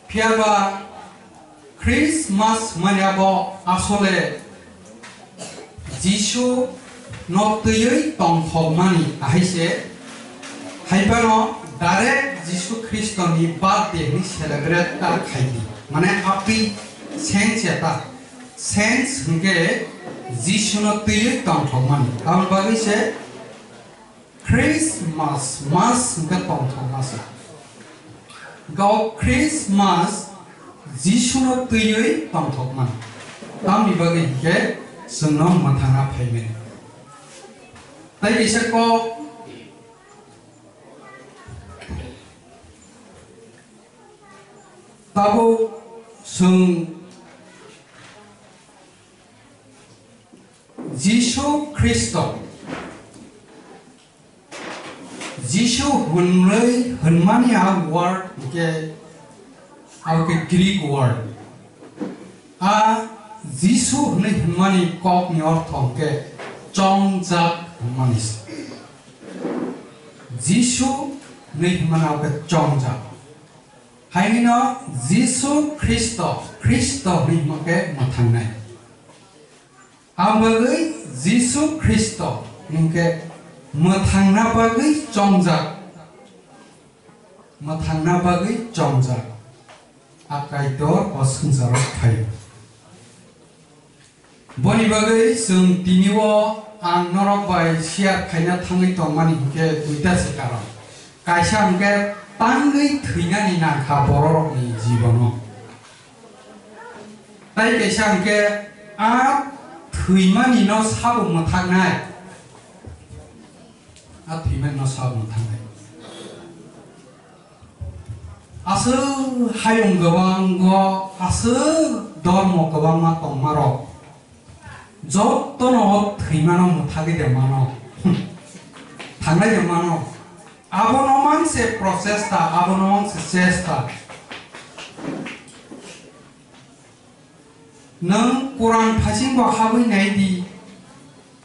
Speaker 8: Piaba Christmas maniabo asole Jisoo no tuyoi tongthokmani ahaise haibano direct Jisoo Christo ni birthday ni celebrate ta khaidi mane happy sense eta sense hingke Jisoo no tuyoi tongthokmani am bagi se Christmas mas hingke tongthokmasa go Christmas Jisoo no tuyoi tongthokmani tam ni bagi hingke senang matana payment. Tapi bisa ko tahu seng Jisoo Kristo Jisoo hunrei hunmani a word ke Greek word Jisoo ni humani kok ni orthong ke chongjak humanis. Jisoo ni humana ke chongjak. Hainino Jisoo Kristo ni make mathangnai. Abagai Jisoo Kristo ni ke mathangna bagai chongjak. Mathangna bagai chongjak. Akai dor osungsarok thayo. Boni bagai sung tiniwo ang norok bai siap kaina thangai tongmani ke duita sekaro kaisa angke tangai thuinani na kha borok ni jibono tai kaisa angke a thuimani no sabu mathangnai a thuimani no sabu mathangnai asu hayung gawang go asu dormo gawang ma tongmaro Jotono thimano muthagi de mano thangai de mano abonoman se process ta abonoman se cesta nang Quran phasing ba hawi nai di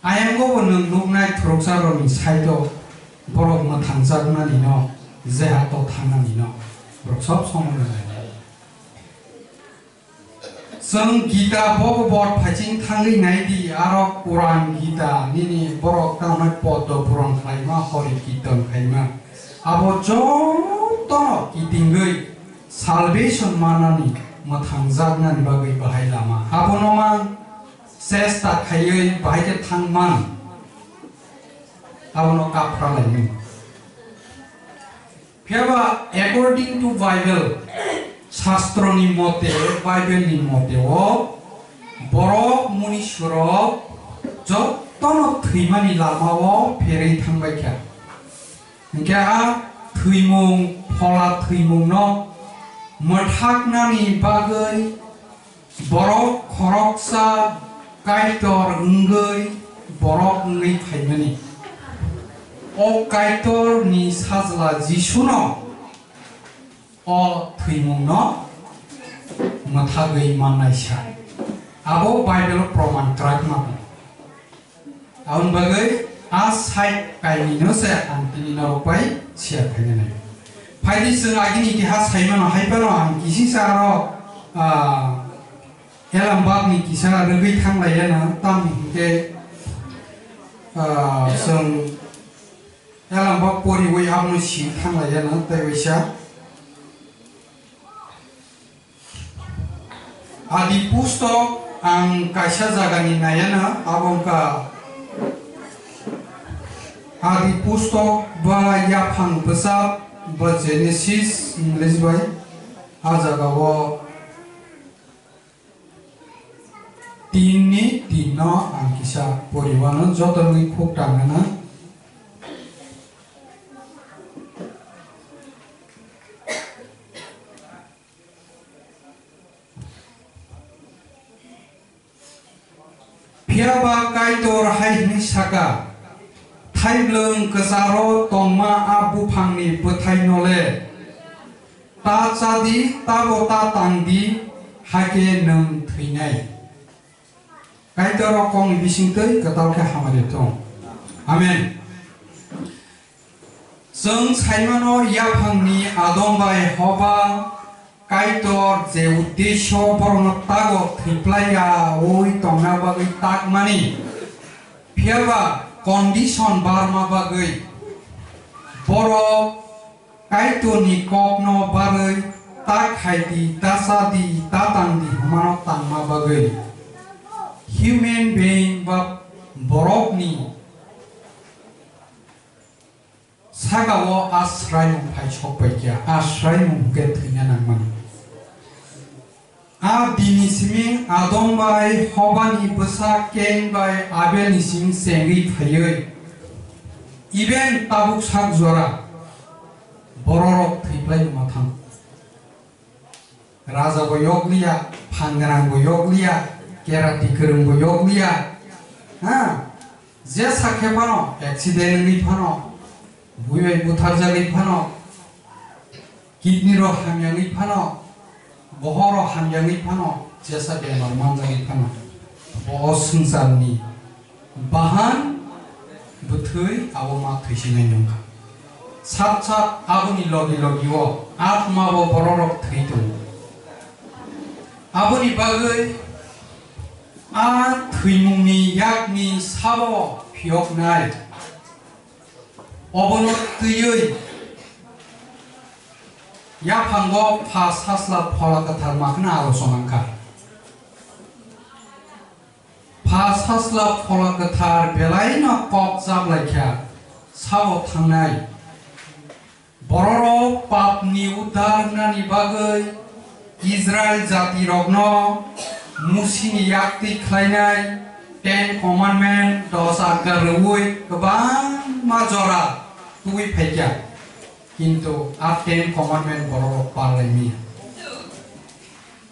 Speaker 8: ayang go nang nuknai throksaro ni saido borok ma thangjak na ni no je hato thana ni no borok sob somon Seng Gita bobo bor phaching thangai nai di aro Quran Gita nini borok taunai podo puron khaima hori kitan khaima abo jotono kitinggai salvation manani mathangjak nan bagai bahai lama abo noman sesta khayai bahai ke thangman abo no kapra laini Piaba according to Bible Shastro ni mote, Bible ni mote o borok muni surok jotono thimani lama o pherei thangbai kya hingke thimung phola thimung no mathaknani bagai borok khoroksa kaitor unggai borok ngai phaimani o kaitor ni sajla Jisoo no o thimung no mathagai manai sha abo Bible proman trakma aun bagai asai kaini no se antini no pai sia thane nai phaidi sung agini ki has saimano haibano ang kisi saro elam bab ni kisa regai thanglai na tam ke sung elam bab pori wei amno si thanglai na tai wisa Adi pusto ang kaisa jagani nayana abongka Adi pusto ba yaphang besar ba Genesis English by 아자가워 띠니 띠너 안기샤 보리와는 저들의 콕당하는 피아바 가이도르 하이니 사가 타이블응 그사로 동마 아부팡니 부타이노레 따짜디 따보따 땅디 하게 능 트이나이 가이도르 공 비싱뜨이 그다우케 하마리통 아멘 성 사이마노 야팡니 아동바이 허바 가이도르 제 우대쇼 보르노 따고 트리플라이야 오이 동나바의 딱마니 피아바 condition barma bagai boro kaito ni kokno bagai tak haiti tasadi tatandi humano tangma bagai human being ba borok ni sagawo asrai mung pai chokpai kya asrai mung ke thina nangman a dinisimi adombai hobani besa kenbai abenising sengi phayoi iben tabuk sak jora bororok thiplai mathang raja go yoglia phangrang go yoglia kerati kerung go yoglia ha je sakhe pano accident ni pano buye butarja ni pano kidney ro hamyang ni pano bohoro hamyangi pano jasa ke normanjangi pano bo sungsarni bahan buthui awoma thuisingai nongka sat sat abuni logi logi wo atma bo bororok theitu abuni bagai a thuimungni yakni sabo phioknai obono tuyoi 야판고 파사슬라 폴라가 달마크나 아로소만카 파사슬라 폴라가 탈 벨라이나 꼭 잡라이캬 사고 탕나이 보로로 papni udarnani bagai Israel jati rogno musini yakti khlainai 10 commandment dosa garui kebang majora tui pekya কিন্তু আর 10 commandment বড় পারলাইমি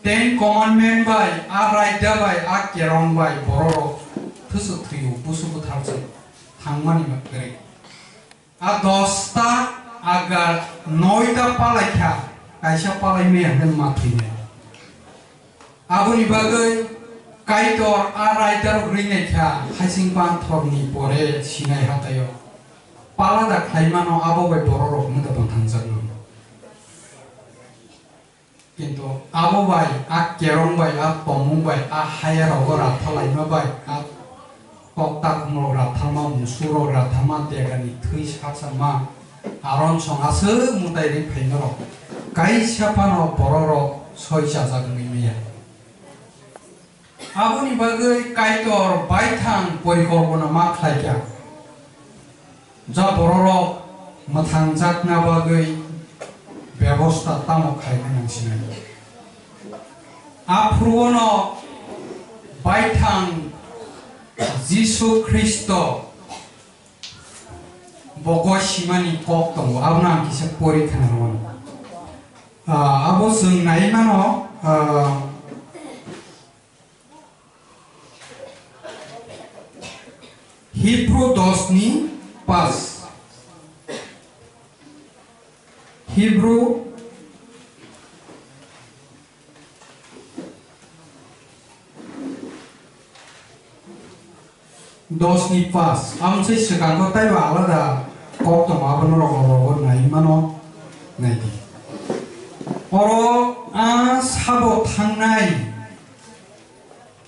Speaker 8: 10 commandment by আর রাইদা বাই আর কেরং বাই বড় থুসু থুইউ বুসুবু থারছে থাংমানি মাকরে আর 10টা আগার 9টা পালাইখা কাইসা পালাইমি হেন মাথিনে আবুনি বাগৈ কাইতর আর রাইদার গ্রিনেখা হাইসিং পান থরনি পরে সিনাই হাতায় পালাদা খাইমানো আববাই বড়রক মুদাবান থাংজানো কিন্তু আববাই আ কেরংবাই আ তমুংবাই আ হায়ারগ রাথালাইমাবাই আ কক্তা কুমরগ রাথালমা মুসুরগ রাথামা দেগানি থৈ সাচামা আরন সংআসो মুদাইरि फाइनरक गाइसापानो बररक सयसा जागोनि मिया आबुनि बागै काइतर बायथां परिकल्पना मा खालायका जा बररक मोथां जागना बागै बेबस्था तामो खालायनांसिनो आफ्रुवनो बायथां जिसु ख्रिस्ट बगय सिमानि कक दङ आबना किसे परीक्षा नङा आबो जों नायमानो हिब्रु 10 नि 5 हिब्रु दसनि पास आमसे सिगांखौ ताइबा आलादा कक दङ आबनो रग नायमानो नायदि अरो आ साबो थांनाय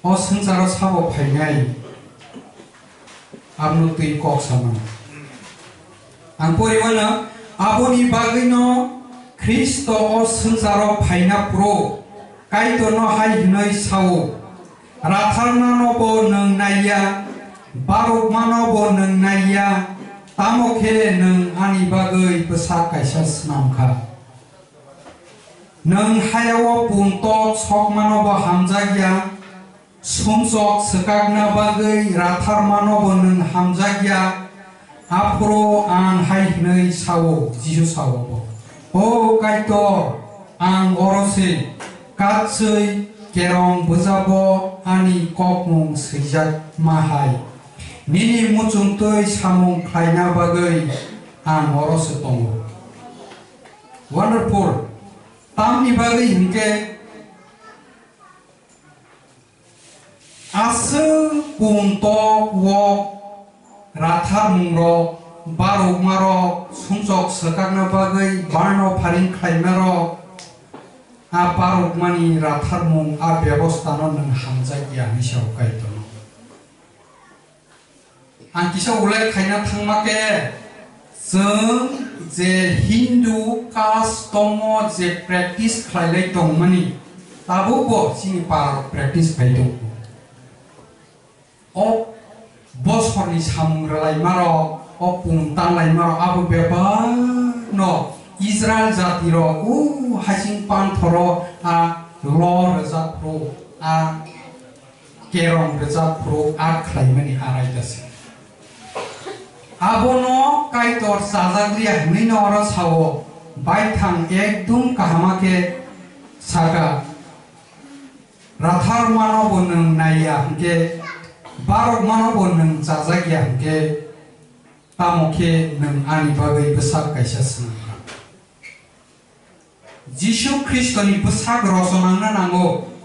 Speaker 8: अ संसाराव साबो फायनाय आबनो तै कक सामान आं परिवानो आबोनि बागैनो ख्रिस्ट अ संसाराव फायना प्रो काइतनो हायनै सावो राथारनानोबो नों नायया बारक मानोबो नों नायया तामोखे नों आनि बागै बोसा कायसा स्नामखा nang hayawo puntok sok manobo hamjagya sumsok sekakna bagai rathar manobo nang hamjagya afro ang hainai sawo jisu sawo bo o kaito ang orose katsui kerong bujabo ani kokmung sejak mahai nini mucung tui samung klaina bagai ang orose tongo wonderful tamni bagai hingke asal puntok wok rathar mungro baruk maro sumsok sekakna bagai barno paring klaimero a baruk mani rathar mung a ବ୍ୟବস্থাनो nang hamjagya ni saw kaito ang kisa ulai khaina thangmake जों जे हिंदू कास्ट दङ जे प्रेक्टिस खालायनाय दंमोन दाबो जोंनि भारत प्रेक्टिस खालायदों अ बसरनि सामुराय मारो अ पुंतानलाय मारो आबो बेबार न इजराइल जातिरो उ हासिं पानथरो आ ल रजाप्रो आ केरं रजाप्रो आ खालायमानि आरायदासो abono kaitor sajagriya hmino oro sawo baithang ekdum kahamake saga rathar mano bonung naya hke barok mano bonung sajagya hke tamoke nung ani bagai besak kaisa sna Jisu Kristoni besak rosonangna nango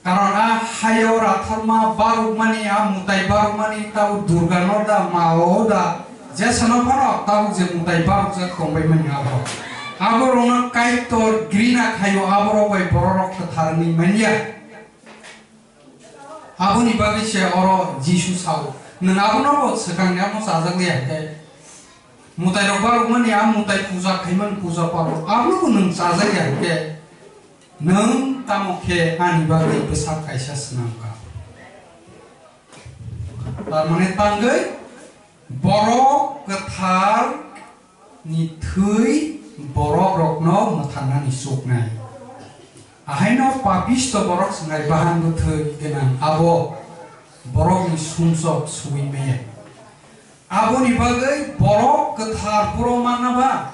Speaker 8: karena hayo ratharma baruk mani a mutai baruk mani tau durgano da mao da jesano paro tau je mutai baruk je kombai mani abo aborona kaitor grina khayo aboro bai bororok tharni mania aboni bagi se oro Jisu sao nang abono bo sekang ya mo sajang ya ke mutai ro baruk mani a mutai puja khaiman puja paro abo nang sajang ya ke nang tamoke ani bagai besak kaisa senangka tarmane tanggai borok ketar ni thui borok rokno mathana ni suknai ahaino papisto borok sengai bahan go thui genang abo borok ni sumsok suwi me abo ni bagai borok ketar puro manaba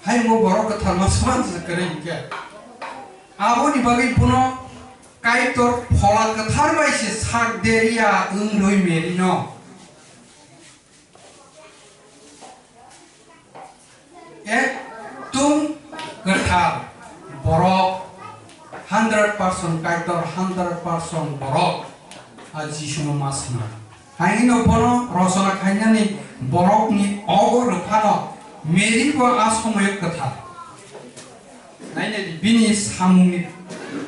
Speaker 8: hai mo borok ketar masaman sekering ke aboni bagai puno kaitor phola kathar baise sak deria ungloi merino ektum kathar borok 100% kaitor 100% borok aji suno masna haino bono rosona khanya ni borok ni ogor phano meri bo asomoy kathar naine bini samuni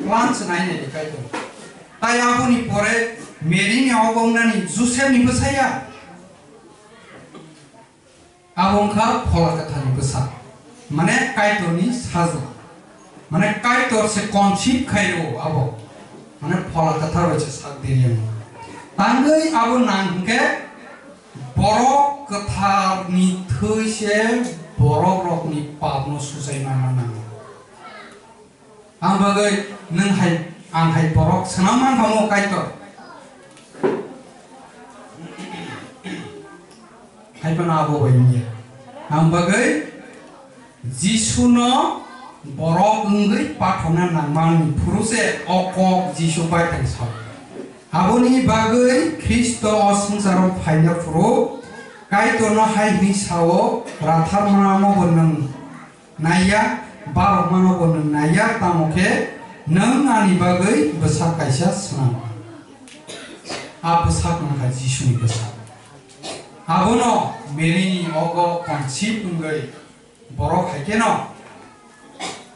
Speaker 8: plants naine kaito tai aboni pore meri ni ogongnani jusem ni besaya abongkha phola katha ni besa mane kaito ni sazu mane kaito se conceive khairo abo mane phola katha roche sagdiriam tangai abo nangke borok katha ni thise borok rok ni papno susai mana ang bagai neng hai ang hai borok senaman kamu kaitor hai penabo bayi ang bagai Jisu no borok ngai pathona nangmani puruse okok Jisu bai tangsa aboni bagai Kristo osungsaro phaina puro kaitor no hai ni sawo rathar manamo bonang naya barok mano bonang naya tamoke nang ani bagai besak kaisa senang a besak nang Jisu ni besak abono meri ni ogo conceive ngai borok haikeno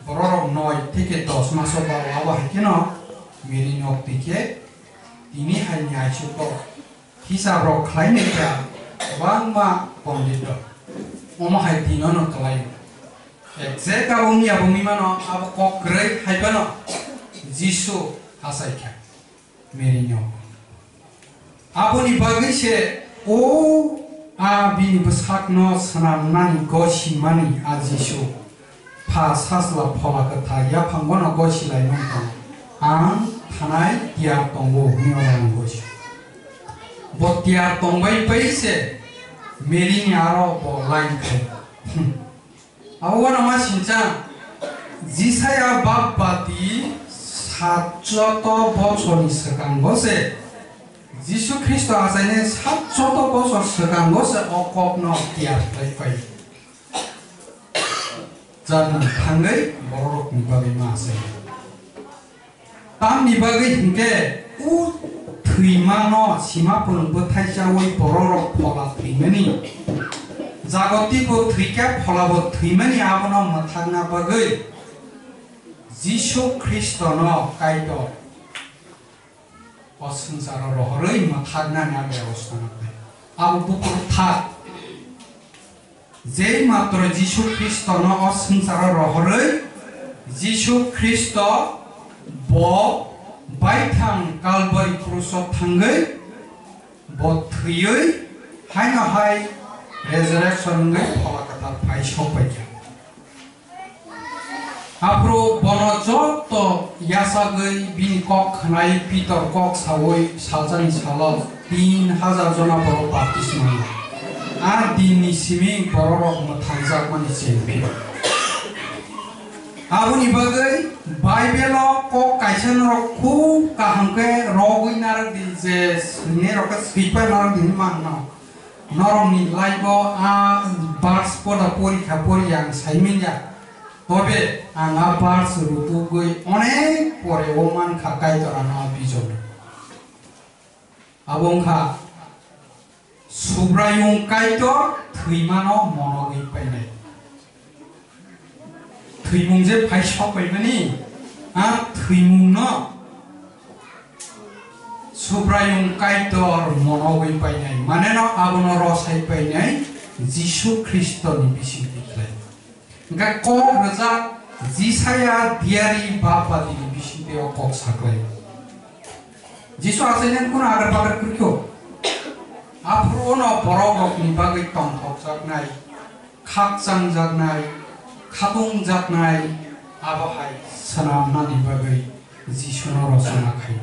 Speaker 8: borok noi tike 10 maso ba awa haikeno meri nok tike ini hanya cukup hisab rok khlaine ka wangma pondit oma hai dinono kalai exact abumi abumi mano ab kokre haibano Jisu asai kha meri no abuni bagi se o abi besak no sanamnani goshi mani a Jisu 파사슬라 폴라카타 야판고나 것이라이 농동 안 타나이 디아 동고 흥여라는 것이 뭐 디아 동바이 페이세 메리니 아로 뭐 라인크 아우가나마 진짜 지사야 바바디 사초도 보존이 서간 것에 지수 그리스도 아사이는 사초도 보존 서간 것에 어kopno 디아 페이페이 자는 당의 모로록 니바기 마세 땀 니바기 힘께 우 트이마노 시마푸는 부타이자오이 보로록 포가 트이메니 자고티고 트이케 폴라보 트이메니 아보노 마탁나바기 지수 크리스토노 가이도 어승사로 허르이 마탁나냐베 오스나베 아부 부푸르 탁 제일 마트로 지수 크리스토노 어승사로 허르이 지수 크리스토 보 바이탕 갈바리 크루소 탕의 보 트이의 하이나 하이 레저렉션의 폴라카타 파이쇼파이야 앞으로 번호죠 또 야사의 비니콕 하나의 피터 콕 사오이 사장이 살아 딘 하자 전화 번호 바티스마이 아 딘니시미 버로로 뭐 탄자관이 제비 아버니 버의 바이벨로 꼭 가이션으로 구 가한게 로그이 나를 이제 스네로가 스피퍼 나를 디만나 너롱니 라이브 아 바스포다 포리 카포리 양 사이민야 তবে আঙা বার্স ঋতু গই অনেক পরে ওমান খাকাই তরানা বিজন আবংখা সুব্রায়ুং কাইতো থৈমানো মনগৈ পাইনাই থৈমুং যে ফাইসক পাইবানি আ থৈমুং ন সুব্রায়ুং কাইতর মনগৈ পাইনাই মানে ন আবনো রসাই পাইনাই যিশু খ্রিস্টনি বিসিতি Enggak kok rezak jisaya diari bapa di bisiteo kok saklay. Jisu aslinya kuna agar pagar kuryo. Apro no borogok ni bagai tong kok saknai, kak sang jaknai, katung jaknai, abahai senam nani bagai jisu no rosana kai.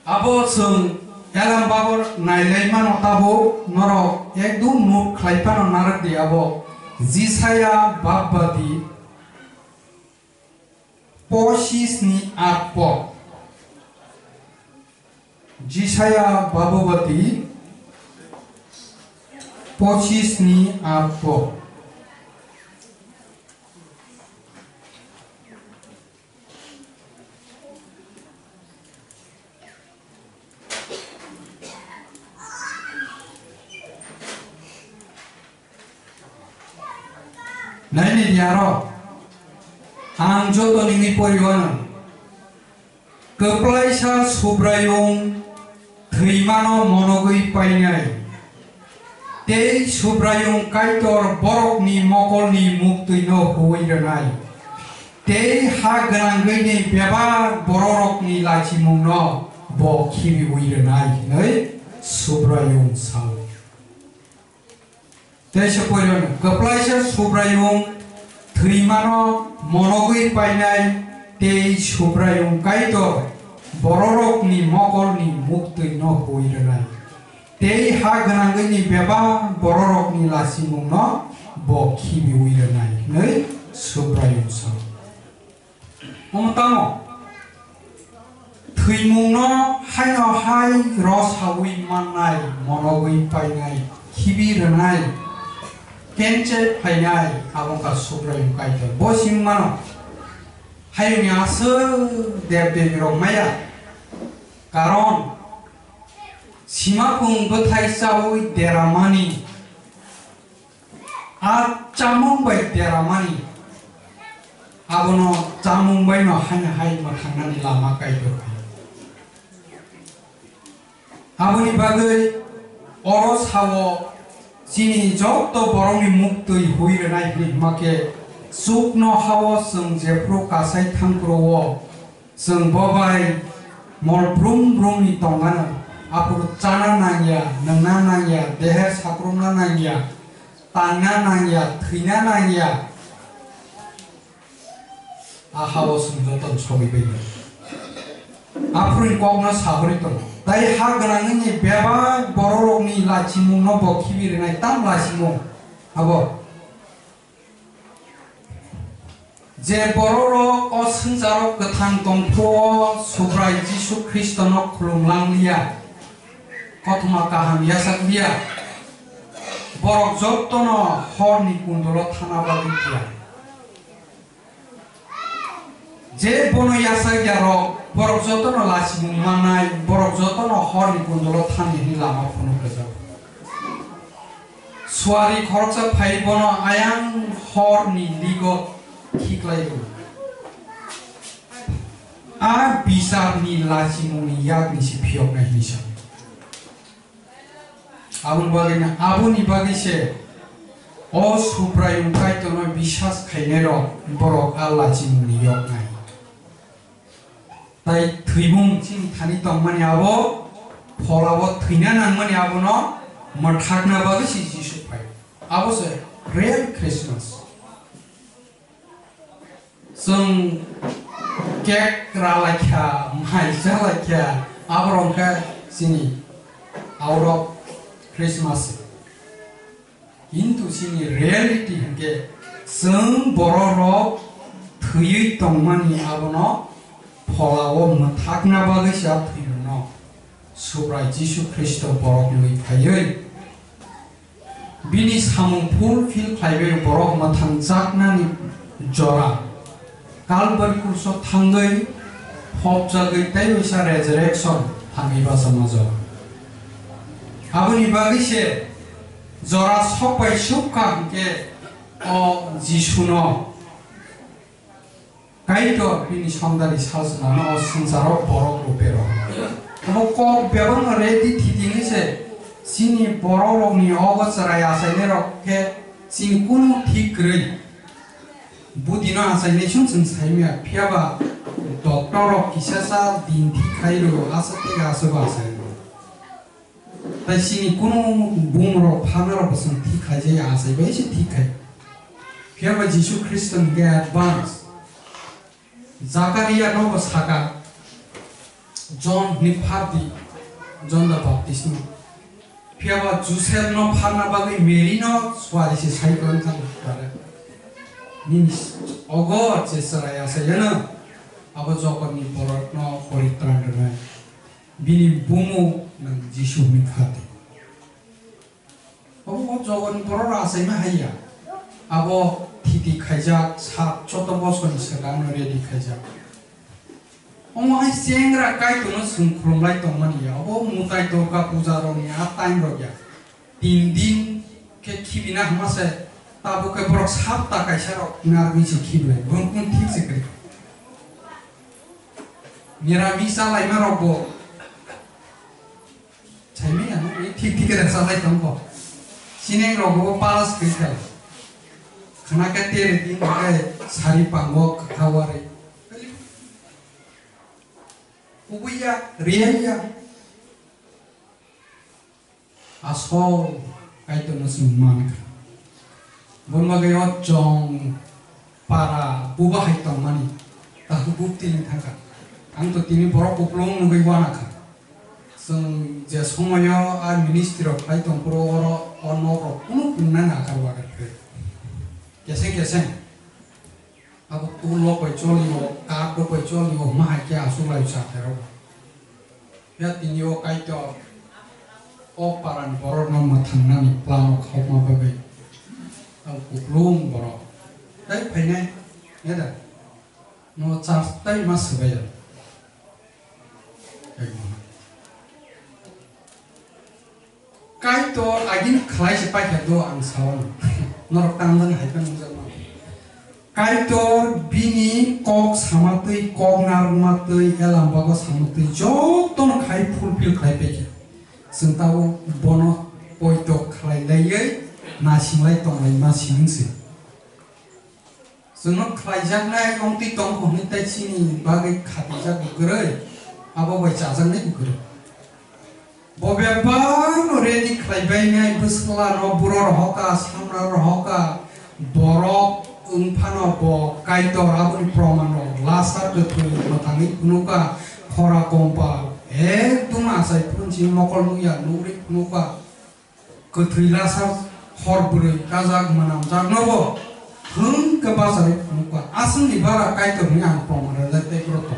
Speaker 8: Abo sung elam babor nailaiman otabo noro ekdum nuk klaipan narak di abo. Jisaya babadi posisni apo Jisaya babadi posisni apo Naini diaro angjo to ningi poriwan keplaisa subrayung thimano monogoi painai tei subrayung kaitor borok ni mokol ni muktui no huiranai tei ha ganangai ni bebar bororok ni lachimung no bo khibi huiranai nei subrayung sao Tesa poriwan keplaisa subrayung thimano monogoi painai tei subrayung kaito bororok ni mokol ni muktui no huiranai tei ha ganangai ni beba bororok ni lasimung no bo khibi huiranai nei subrayung sa omtamo thimung no haino hai roshawi manai monogoi painai khibi ranai Kenche painai abongka subrayung kaito bosim mano hayuni ase debde birong maya karon simapung betai sawi deramani a chamung bai deramani abono chamung bai no hanya hai mathangani lama kaito aboni bagai oros hawo Sini jokto borongni muktui huiranai himake sukno hawo sung jepro kasai thangpro wo sung bobai mol brum brum ni tongana apuru chana nangya nangna nangya deher sakrumna nangya tangna nangya thina nangya 아하오 승조던 소비베이 앞으로 꼭나 사버렸던 나의 하그랑이 배바 버로롱이 라치몽 너버 키비르나이 땅 라치몽 하고 제 버로로 어 승자로 그 탕동포 수브라이 지수 크리스토노 쿨롱랑리아 거토마카함 야삭리아 버럭 좁도너 허니 군도로 타나바디기야 제 번호 야삭야로 버럭 좁도너 라치몽 만나이 버럭 좁도너 허니 군도로 타니 라마 포노 그저 수아리 거럭자 파이번호 아양 허니 리고 Kiklairu a bisa ni lasimuni yak ni si piok na hisa abun bagina abuni bagise o suprayum kaitono bisas khainero borok a lasimuni yok nai tai thuibung ching thani tongmani abo pholabo thuina nangmani abono mathakna bagisi jisu pai abo se real Christmas जों केक रालाख्या माइजा लाख्या आबरंका सिनी out of Christmas किंतु सिनी रियलिटी हंके जों बर'रो थैयै दंमानि आबनो फलावो मथाकना बागैसा थैनो सुब्राय जिसु ख्रिस्ट बर'क नुइ फायै बिनि सामुं फुलफिल खालायबाय बर'क मथांजाकनानि जरा Kalbar kurso tanggai hop jagai tayo isa resurrection hangiba samajo abuni bagise jora sopai sukka ke o jisuno kaito bini samdari sajna o sansaro borok rupero amo ko bebang ready thidini se sini borok ni ogosarai asaine rok ke sini kunu thik rei बुदिनो आसाइने सुन साइमिया फियाबा डॉक्टर किसासा दिन थिखाइरो आसते गासबा आसाइ ताइसिनि कुनु बुमरो फानरो बसन थिखाइजे आसाइ बेसे थिखाइ फियाबा जिसु ख्रिस्टन के एडवांस जाकारिया नो बसाका जॉन निफादी जॉन द बैप्टिस्ट फियाबा जुसेफ नो फाना बागै मेरी नो स्वादिसे साइकन थांगारे Nis ogo cesaraya sayana abo jokoni borotno poritrandana bini bumu nang jisu mikhati obo jokoni borora asai mahaya abo thiti khaijak sa choto bosoni selang ready khaijak omo ai sengra kai tono sungkromlai tongmani ya abo mutai to ka puja roni atain rogya 3 din ke khibina hamase Tabo के बरक साप्ता काइसारो नारगि से खिबले बंकुन ठीक से करे निरामिसा लाइमा रगो छैमे यानो ठीक ठीक के सालाइ तंको सिने रगो पालस किखा खाना के तेरे दिन के सारी पांगो खावारे उबैया रियलिया आसो काइतो नसमान Bunmagayo jong para buba haitong mani tahu bukti ni thaka ang to tini borok puplong nugai wana ka sung je somoyo a ministry of haitong pro oro onoro unu punna na karwa ka pre kese abu tulo pai choli o ka do pai choli o ma ke asulai sa thero ya tini o kaito o paran borok no mathang na ni plano khoma bagai ang kuplung boro dai phane neda no charge tai mas baya kai to agin khlai se pai do ang sawan norok tangdan hai kan jama kai to bini kok samatui kok narmatui elam bago samatui joton khai fulfill khai peke sentau bono poito khlai lai nasinglai tonglai masingsi जोंनो खायजानाय अंति तंखौनि ताइसिनि बागै खातिजा गुगरै आबो बाय जाजानाय गुगरै बबेबा रेडि खायबायनाय बोसला न बुरर हका सामरार हका बरक उनफानो ब काइतर आबोनि प्रमाण lasa ketui matangit punuka khora kompa ekdum asai punci mokol nuya nuri punuka ketui lasa hor buri kazak manam jak nobo hung kebasari punuka asing di bara kaitor ni ang pamara lete kroto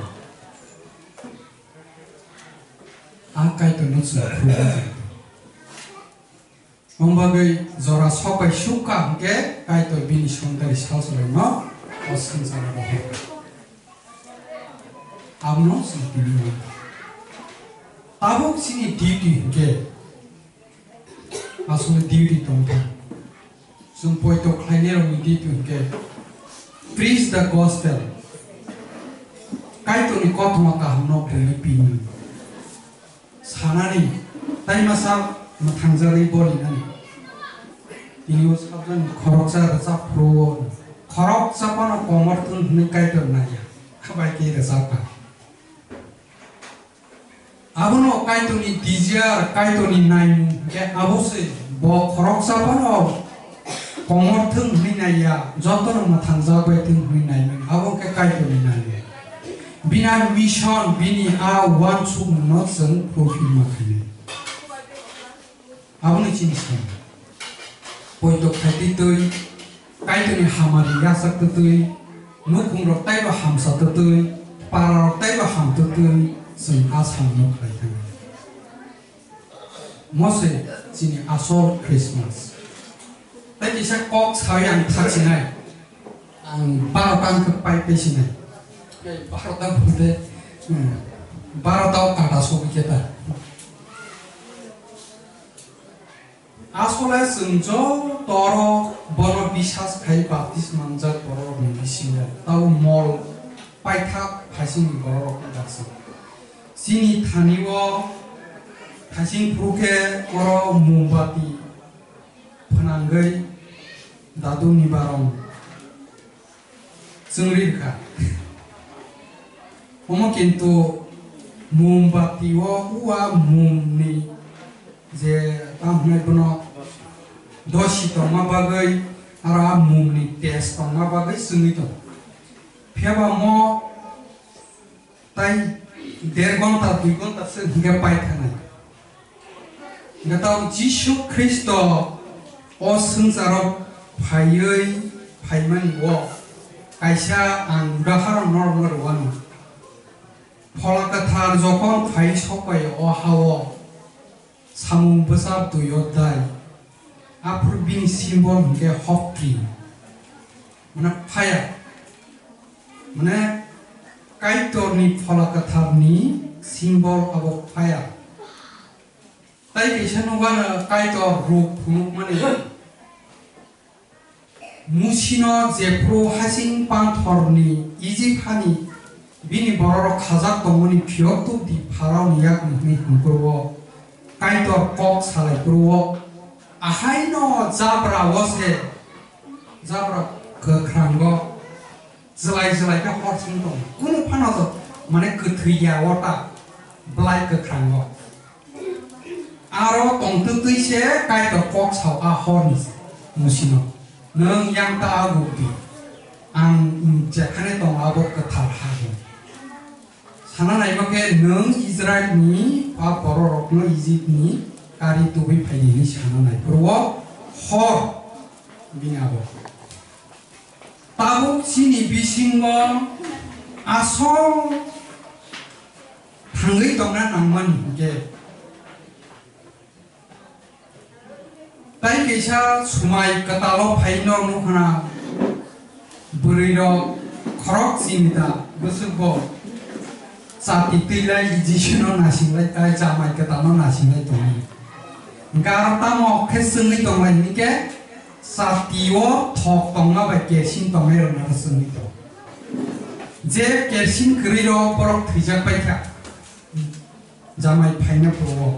Speaker 8: angkai to nutsu punuka Membagai zora sokai suka ke kaito bini sondari salsale no osin sana roh. Amno sini tabuk sini duty ke asal duty tongka. Sumpoi to klainero mi duty ke preach the gospel. Kaito ni kotma ka hamno Pilipino. Sanari tay masa matangzari boli nani ini usapkan koroksa rasa pro koroksa pano komortun nikai to naya kabai ke rasa abuno kaito ni dijar kaito ni nai ke abuse bo koroksa pano komortun ni naya jotono matangzari tun ni nai abon ke kaito ni naya bina mission bini a want to not sen profit makane abang ini sih, pointok hati tuh, kaitun yang hamari yasak tuh, nukung rotai bah hamsa tuh, para rotai bah ham tuh, sen asham nuk kaitan. Mose sini asal Christmas. Tapi saya kok sayang tak sini, barotan kepai pesini, barotan bude, barotau kata sobi kita. আসলে সঞ্জ তর বড় বিশ্বাস খাই বাপ্তিস মানজাত বড় মিলিসিয়া তাও মল পাইথা ফাইসিং বড় রকম সিনি থানিব ফাইসিং প্রুকে বড় মোমবাতি ফনাঙ্গৈ দাদু নিবারণ जोंरिखा हमें किंतु मोमबाती हुआ मोमनी जे तामने बनो दोषी तो मा बागै आरा मोमनी टेस्ट तो मा बागै सुनी तो फेबा मो ताई 1.5 घंटा 2 घंटा से हिगे पाइ थानाय गताव जिसु ख्रिस्ट ओ संसाराव फायै फायमानि वो कायसा आं उदाहरण नरवानो फलकथार जखन फाय सकाय ओ हाव सामुं बसाब दुयोदाय आफुर बिनि सिम्बल के हफ्रि माने फाया माने कायतरनि फलकथारनि सिम्बल अब फाया ताई कैसा नगानो कायतर रूप फुनुक माने मुसिनो जेफ्रो हासिं पांथरनि इजिफानि बिनि बरर खाजाक दंमोनि फियतु दि फाराव नियाक नि हुनकरव कायतर कक सालायफोरव आहायनो जाब्रा वसे जाब्रा गोख्रांग जलाय जलाय का हरसिं दं कुनु फानाव माने गोथैया वटा ब्लाय गोख्रांग आरो तंतुतैसे कायतर कक साव आ हरनि मुसिनो नों yang tagupi ang jakane tong abot ketar hagen sana naibake nong Israel ni pa bororok no Egypt ni kari tubi phaidi ni sana nai pro hor bingabo tabuk sini bisingo asong thangai tongna nangman ge ताई कैसा सुमाय कतालो फाइनो नुखना बुरिनो खरक सिमिता बसुबो साति तिलाई जिसुनो नासिंलाय काय जामाय कतानो नासिंलाय तोनि गारतामो खेसंनि तंलाय निके सातिओ थक तंगा बा केसिन तंगाय नासंनि तो जे केसिन करिरो परक थैजा पाइखा जामाय फाइनो प्रो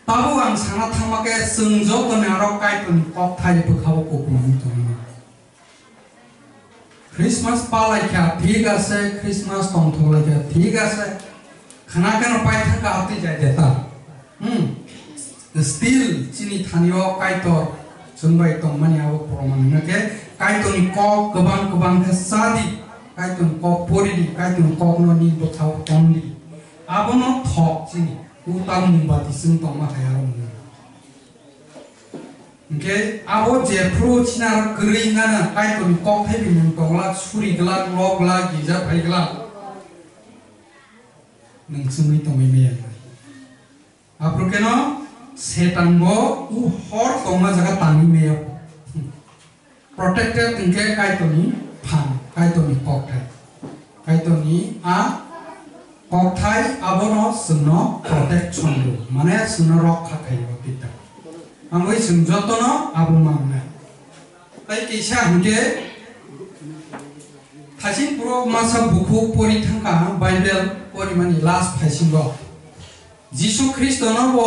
Speaker 8: ताबु आं साना थामाके जोंजो तनारो कायतनि कक थाइ बखाबो कोकुनि तोनि क्रिसमास पालायखा ठीक आसे क्रिसमास तंथलायखा ठीक आसे खाना केन पाइथा का आते जाय देता स्टिल चिनि थानियो कायतर जोंबाय तंमानि आबो प्रमाण नके कायतनि कक गोबां गोबां सादि kaitun kok pori kaitun kok no ni botau tondi abono thok sini utam nimbati sing tongma hayarom okay abo jepro chinar gri ngana kaitun kok hebi mun tongla suri gla log la giza pai gla nang sumi tomi me apro keno setan bo u hor tongma jaga tani me protected tingke kaituni phan kaituni kokthai kaituni a kokthai abono sungno protection do mane sungno rokha thaibo kita amoi sung jotono abumangna tai kisa hingke thasin puro masa buku pori thangka bible pori mani last phasingo jisu kristo no bo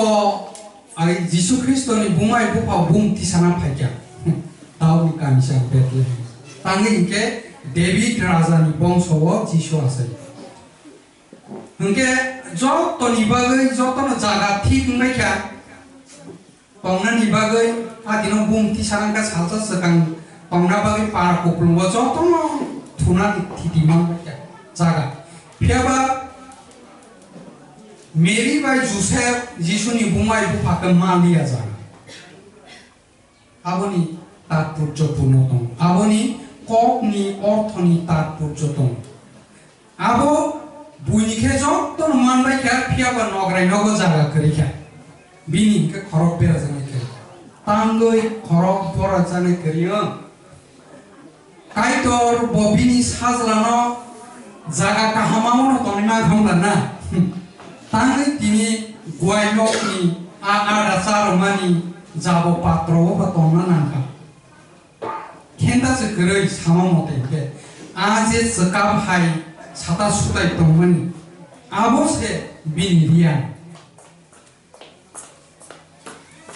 Speaker 8: ai jisu kristo ni bumai bupa bum tisana phaikya tahu kami siang Bethlehem. Tangi ke David raja ni bangsa wo Jisu asai. Hingke jauh to ni bagai jauh to na jaga ठीक नहीं क्या? Pangna ni bagai adino bum ti sarang ka salsa sekang pangna bagai para kupulung wo jauh to na thuna ti dimang क्या jaga. Piaba Mary by Joseph Jisu ni bumai bu pakai malia jaga. Aboni तात्पर्य पूर्णतम आबोनी ककनी अर्थनी तात्पर्यतम आबो बुइनिखे जत्तन मानबाय क्या फियाबा नगराय नगो जागा करिखा बिनि के खरक बेरा जाने के तांगै खरक बरा जाने करियो काइतर बबिनि साजलानो जागा काहामावनो तनिमा घमलाना तांगै तिनि गयनकनि आदा चारमानि जाबो पात्रव बतमना नांखा खेंदासे गरै सामा मते के आजे सकाब हाय साता सुताय तमनि आबोसे बिनिरिया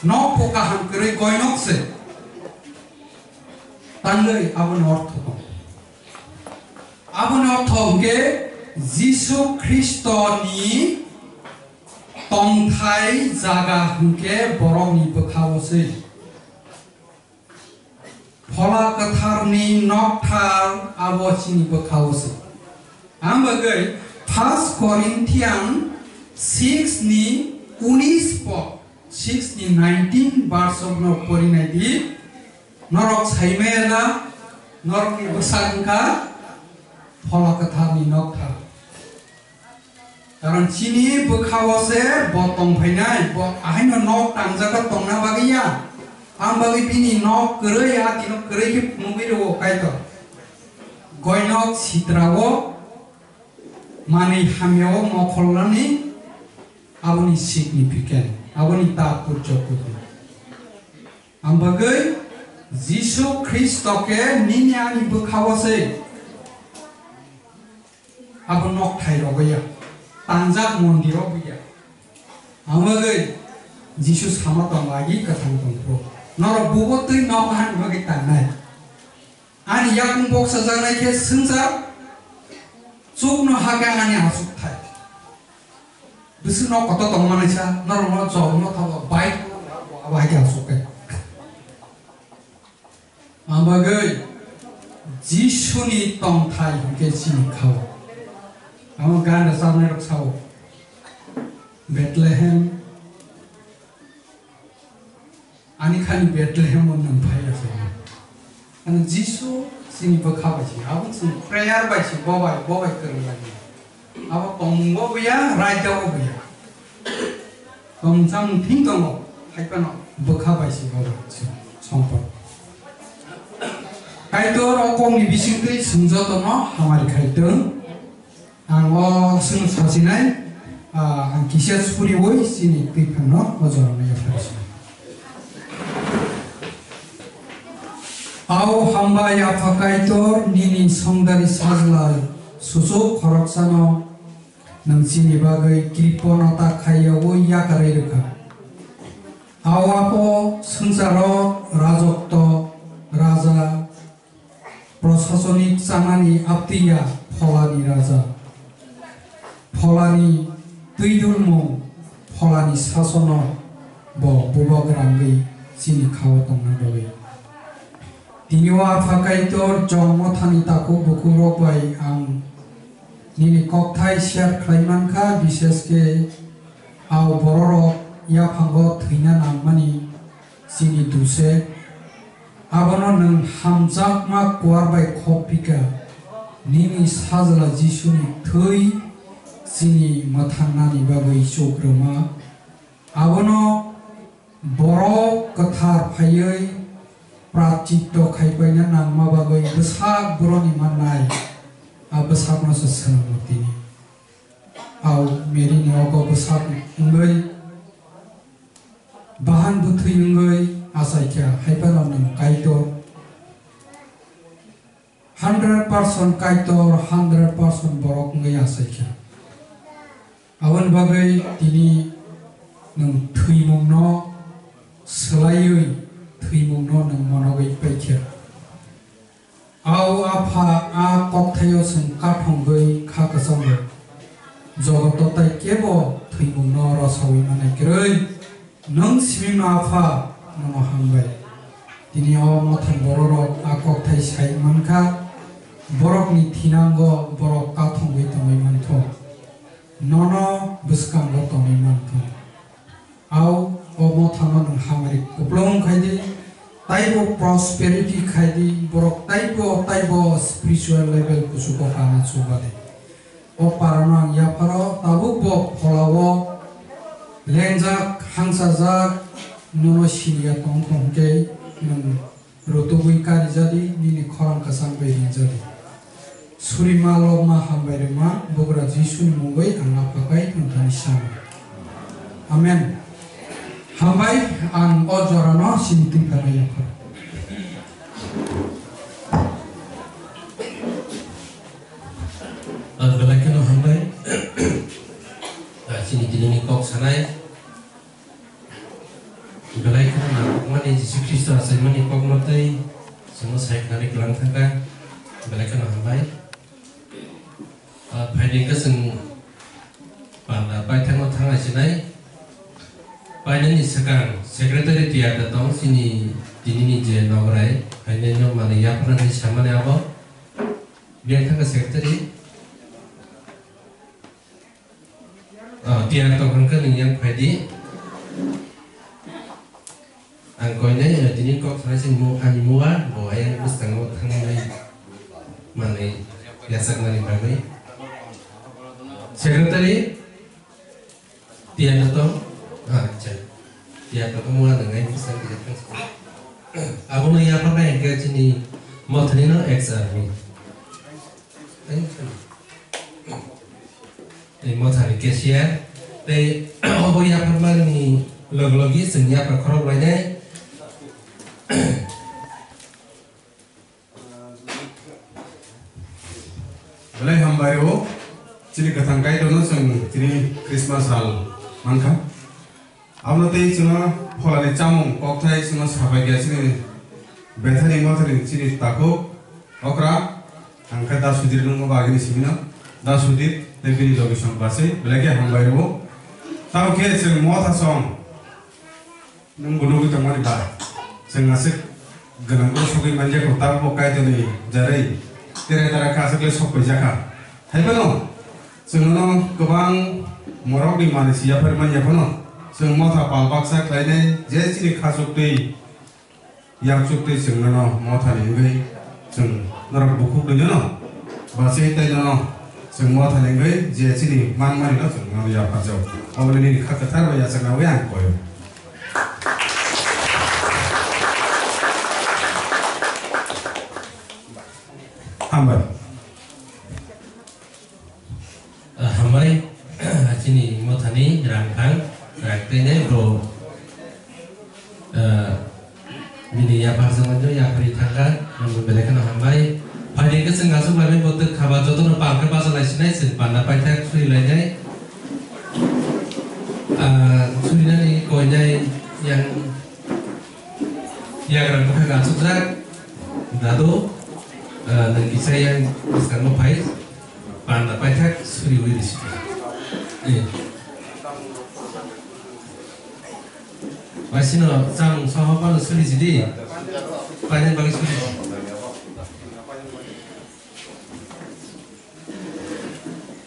Speaker 8: न पोका हम गरै गयनकसे तांगै आबन अर्थ के जिसु ख्रिस्टनि तंथाय जागा हंके बरमनि बखावसै फला कथारनि नकथार आबोचिनि बखावसै आमबागै 1 Corinthian 6 नि 19 पद 6 नि 19 verse of no परिनायदि नरक साइमेला नरकनि बसांका फला कथारनि नकथार कारण चिनि बखावसे बतम फैनाय आहायनो नक तांजाका तंना बागैया आमबागै बिनि नक गरै आतिनो गरै के मुबिरो कायतो गयनक सित्रावो माने हामियाव मखलनानि आबनि सिगनिफिकेन्ट आबनि तात्पर्य कुदि आमबागै जिसु ख्रिस्टके निन्यानि बखावसे आबो नक थाइरगैया तांजाक मन्दिराव गैया आमबागै जिसु सामा तंगागि कथां तंप्रो नर बुबतै नहान बगै तांनाय आनि याकुं बक्सा जानाय के संसार चुकनो हागा आनि आसुक थाय बिसु न कत तंमानायसा नर न जग न थाव बाइक बाइक आसुक आमबागै जिसुनि तंथाय के सिनि खाव आम गान सामने रखसाव बेथलेहेम आनी खाली बेथलेहेम मन फायसे अन जिसु सिनि बखाबासि आबो सिनि प्रेयार बायसि बबाय करन लागि आबो तंगो गया रायदाव गया तंजां थिं दङ हायपान बखाबायसि बबाय सम्पद कायदर अकंनि बिसिंदै सुंजतन हामारि खायदों आंङो जों साजिनाय आं किसे सुरिवै सिनि दैफानो अजरनाय फारसे आव हामबाय आफाकायतर निनि संदारि साजलाय सुसु खरकसानो नोंसिनि बागै कृपणता खायावो याकारै रोखा आव आपो संसारो राजत्व राजा प्रशासनिक सामानि आपतिया फलानि राजा फलानि दैदुलमो फलानि सासन ब बुबगरांगै सिनि खाव तंना दबै Tiniwa Fakaitor Jongmo Tanitaku Bukurok Bai Ang Nini Koktai Share Klaimanka Bisheske Au Bororok Ya Panggo Trinan Angmani Sini Duse Abono Nang Hamzak Ma Kuar Bai Kopika Nini Sajala Jisuni Tui Sini Matanani Babai Shukrama Abono Borok Kathar Payai Pracito Kaipanya Nangma Babai Besak Buroni Manai Besak Nasa Senamutini Au Merini Ogo Besak Ngai Bahan Butri Ngai Asaikia Haipanon Nang Kaito 100% Kaito 100% Borok Ngai Asaikia Awan Bagai Tini Nang Tuimungno Selayui Tuimungno Nang Monogai Paikir Au Apa A Koktayo Sang Kathonggai Kakasanggai Jogototai Kebo Tuimungno Rasawi Manaikirai Nang Simingno Apa Nang Hanggai Tini Awa Matan Bororok A Koktai Sai Manka Borok Ni Tinanggo Borok Kathonggai Tamai Manto Nono Buskanggo Tamai Manto Au Omo Thanon Hamari Kuplong Kaidi Taibo prosperity Kaidi Borok Taibo spiritual level Kusuko Kana Subade O Paranang Yaparo Tabubo Polawo Lenjak Hangsajak Nono Shinia Tongtongke Nung Rotubui Kari Jadi Nini Korang Kasang Beri Jadi Surima Loma Hambairima Bogra Jisuni Munggai Angapakai Tuntani Sama Amen Hambai ang ojorano sinting parayako.
Speaker 1: Balakan hambai. Sini dinami kok sanai. Balakan mana Yesus Kristus asal mana kok matai. Semua saya kali kelang tangga. Balakan hambai. Pada keseng pada pada tangga sinai. Painan sekarang sekretari tiada tahu sini dini je nograi painan yang mana ya pernah di sama ni apa biar tangga sekretari tiada tahu kan yang padi angkonya dini kok sana sini mu ani mua bawa yang bus tangga tangga mana biasa nari bagai sekretari tiada tahu ya ketemu dengan bisa tidak aku mau apa yang ke sini mau terima ex army ini mau cari cashier tapi aku ya pernah ni logi senyap perkara lainnya
Speaker 9: boleh hambayo sini ketangkai dono sini Christmas hal mangka Amno tei cuma polani camung koktai cuma sahabat dia sini betani motorin sini takut okra angkat dah sudir nunggu bagi ni sini dah sudir tapi ni logi song basi belagi hambai ro tahu ke sini mota song nunggu nunggu temani bah sini ngasih genangku suki manja ko tahu pokai tu ni jarai tiada tiada kasih ke sok pejaka hai pano sini no kebang morok di Malaysia permanja pano Seng mota palbaksa klaine jesini khasuk tei yaksuk tei seng no mota lengai seng narak bukuk de no basi tei no seng mota lengai jesini man no seng no ya pajau awalnya ni khakatar ya seng awe ang koyo hambai
Speaker 1: hambai sini mota ni rangkang Raktinya bro, ini ya pasang aja ya perintahkan memberikan hambai. Pada kesenggasu kami butuh kabar jodoh nampak pasal lainnya sepanda pajak suri lainnya. Suri ni koinnya yang rangka agak susah. Dado dan kisah yang sekarang mau panda pajak suri wiris. Masih no sang sahabat suri jadi Panjang bagi suri.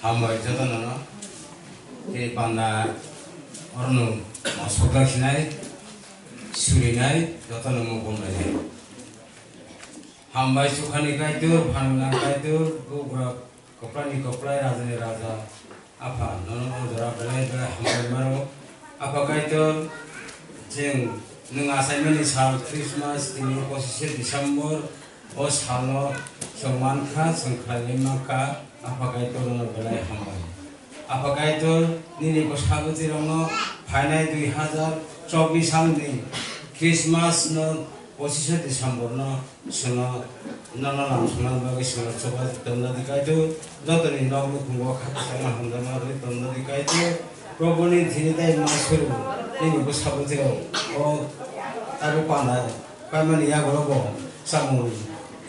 Speaker 10: Hambai jatuh nana, di panda orang masuk ke sini, suri nai, jatuh nana bombai. Hambai suka ni kaitur, panang kaitur, gua kopra ni kopra, raja ni raja. Apa, nana orang belai hambai maru, apa kaitur, jeng ngasai ni sal Christmas, ini posisi Desember, os halo, sengmanka, sengkalima apakah itu orang belai hambai? Apakah itu nini kosaku tirono final 2024 sandi Christmas no posisi Desember no sono nana langsung bagi sono coba tanda dikai itu jatuh ni naulu tunggu kata sama hamba mari tanda dikai itu probably tidak ada masuk nini kosaku tirono oh tapi pandai kami ni ya kalau samu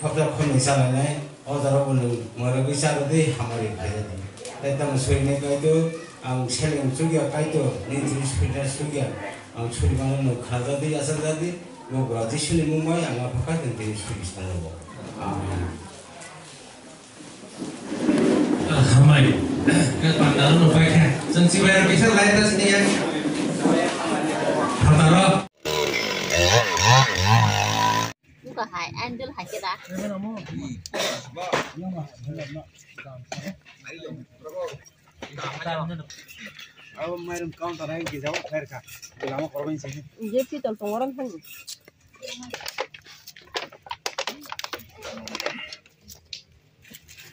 Speaker 10: apa kami sana ni Orang pun mereka bisa tu hamari kaya ni. Tapi suri ni kaya tu, ang selling sugia kaya tu, ni jenis fitness sugia, ang suri mana nak kerja tu asal tadi, lo berarti suri Mumbai, ang apa kaya tu jenis suri sana lo.
Speaker 1: Hamai, kepandangan Mumbai kan, sensi bayar bisa lain tas ni yang, hamtaro.
Speaker 11: Có hải anh chứ hải cái đó
Speaker 6: अब मेरो काम त राइन के जाऊ फेर का लामो करबै छैन
Speaker 11: ये फिर तो तोरन हन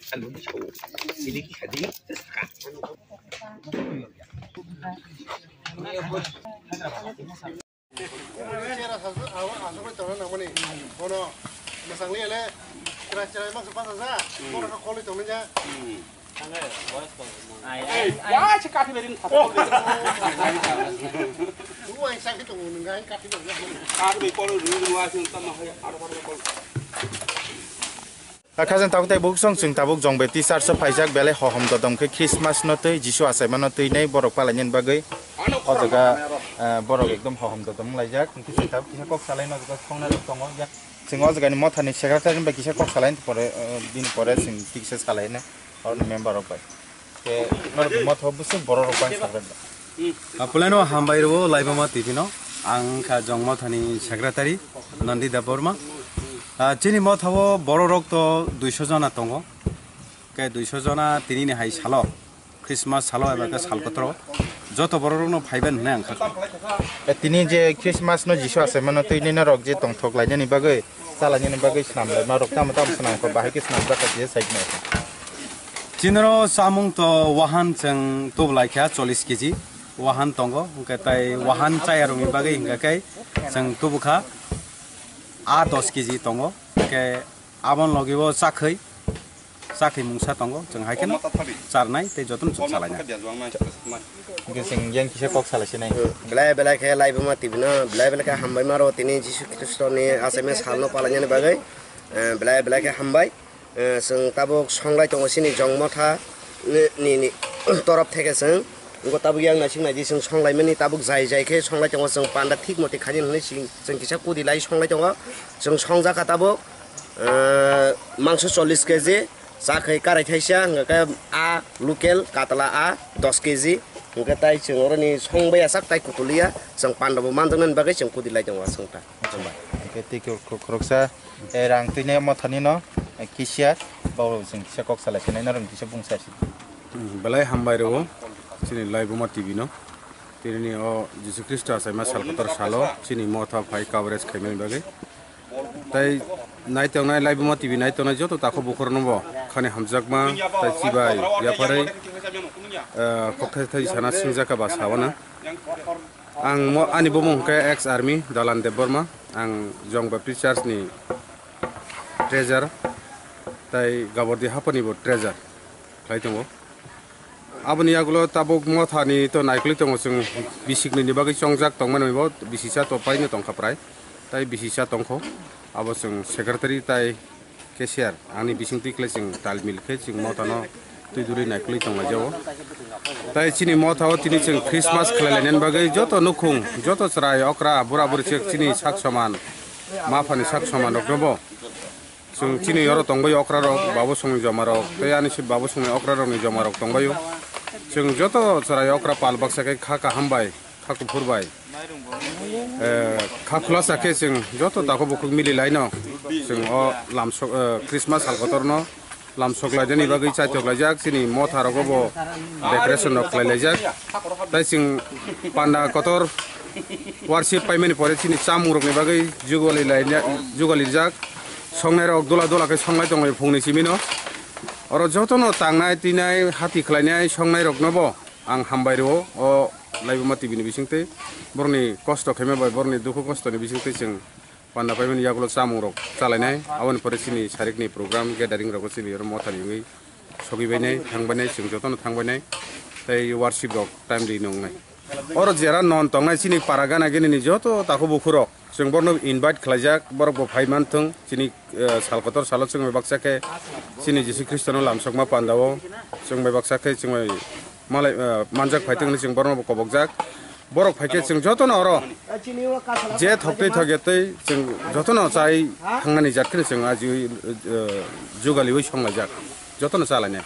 Speaker 12: हेलो छौ सिली की खदी
Speaker 13: Wah, cekak di berin. Lu yang sakit tu ngai kat di berin. Kat di polu dulu wah sing tam hai ada polu.
Speaker 3: Kajan tahu teh buksong sing tabuk jong beti sar so pajak bele hohom dodong ke Christmas no tei Jisu asai mana tei nei borok palanyen bagai o jaga borok ekdom hohom dodong laijak kisi tab kisa kok salai no jaga khongna tongo ya sing o jaga ni mothani secretary ba kisa kok salai pore din pore sing tikse salai ne or member of bai ke nor moth hobusu borok bai sabar
Speaker 7: Apuleno hambai ro laibama tipino ang kha jong mothani secretary Nandita Burma Chini mo thabo boro rok to 200 jana tongo ke 200 jana tini ni hai salo Christmas salo eba ka sal kotro joto boro rok no phaiben ne ang kha
Speaker 3: tini je Christmas no Jisu ase mano tini na rok je tong thok lai ni bagai sala ni bagai snam lai ma rok tam snam ko bahai ke snam ka je side ne
Speaker 7: Chinro samung to wahan cheng to lai kha 40 kg wahan tongo ke tai wahan chai arung bagai hinga kai cheng to bukha A 10 kg tongo ke abon logibo sakhi mungsa tongo jeng hai ken charnai te jotun chuk salanya
Speaker 3: ke sing yang kise kok sala sinai
Speaker 12: belai khe lai bama tibna belai khe hambai maro tini Jisu Kristo ni aseme salno palanya ni bagai belai khe hambai sing tabuk songlai tongo sini jongmotha ni torop theke sing Gua tabuk yang nasi naji sing songlai meni tabuk zai ke songlai tongo sing panda thik moti khajin hne sing kisa kudi lai songlai tongo sing songja ka tabuk mangso 40 kg sakhai karai thaisa ngaka a local katala a 10 kg ngaka tai sing orani songbaya sak tai kutulia sing panda bo manjang bagai sing kudi lai tongo singta jomba
Speaker 3: ke tik kroksa erang tine mothani no kisia bawo sing kisa kok sala sinai na rong kisa bungsa
Speaker 7: belai hambai ro Sini laibuma TV no Tini o Jisu Kristo asai ma sal kotor salo sini motha phai coverage khaimai bagai tai nai tong nai laibuma TV nai tong nai joto takho bukhor nombo khane hamjakma tai sibai ya parai kokthai thai sana singjaka ba sawana ang mo ani bomong ke ex army Dalan Deborma ang Jong Baptist Church ni treasure tai gabordi hapani bo treasure khai tongo Aboni agulo tabuk mothani to naikli tongo sing bisikni ni bagai songjak tongmani bo bisisa to pai ni tongkha prai tai bisisa tongkho abo sing secretary tai cashier ani bising tikle sing tal mil khe sing mothano tuiduri naikli tongma jawo tai chini mothao tini sing Christmas khlailanen bagai joto nukhung joto chrai okra bura buri chek chini sak saman
Speaker 9: माफानि sak saman rok no जों chini yoro tongbayo okra rok babu sungni joma rok tei ani si babu sungni okra rok ni joma rok tongbayo जों joto sarai okra pal baksa ke kha hambai kha kufurbai kha khulasa ke जों joto dako bukuk mili laino जों o lamsok Christmas halkotor no lamsok laidani bagai chaitok laijak chini motha rok bo decoration rok laijak tai जों panda kotor worship paimani pore chini chamung rok ni bagai jugali jak songnai rok dola dola ke songnai tongai phungni simino oro jotono tangnai tinai hati khlainai songnai rok nobo ang hambai ro o laibuma tv ni bisingte borni kosto kheme bai borni dukhu kosto ni bisingte जों panda paimani yagulo chamung rok chalainai awon pore chini sarikni program gathering rok chini ro mothani ngai sogibainai thangbainai जों jotono thangbainai tai worship rok time di nongnai oro jera non tongnai chini paragana geni joto tako bukhuro जों borno invite khlaijak borok bo phaiman thung chini salkotor salo जों baksa ke chini Jesu Kristono lamsokma pandao जों baksa ke जों malai manjak phaitung ni जों borno bo kobokjak borok phaike जों jotono oro je thoktai thogetei जों jotono chai thangnani jatkene जों aji jugali oi songlajak jotono chalane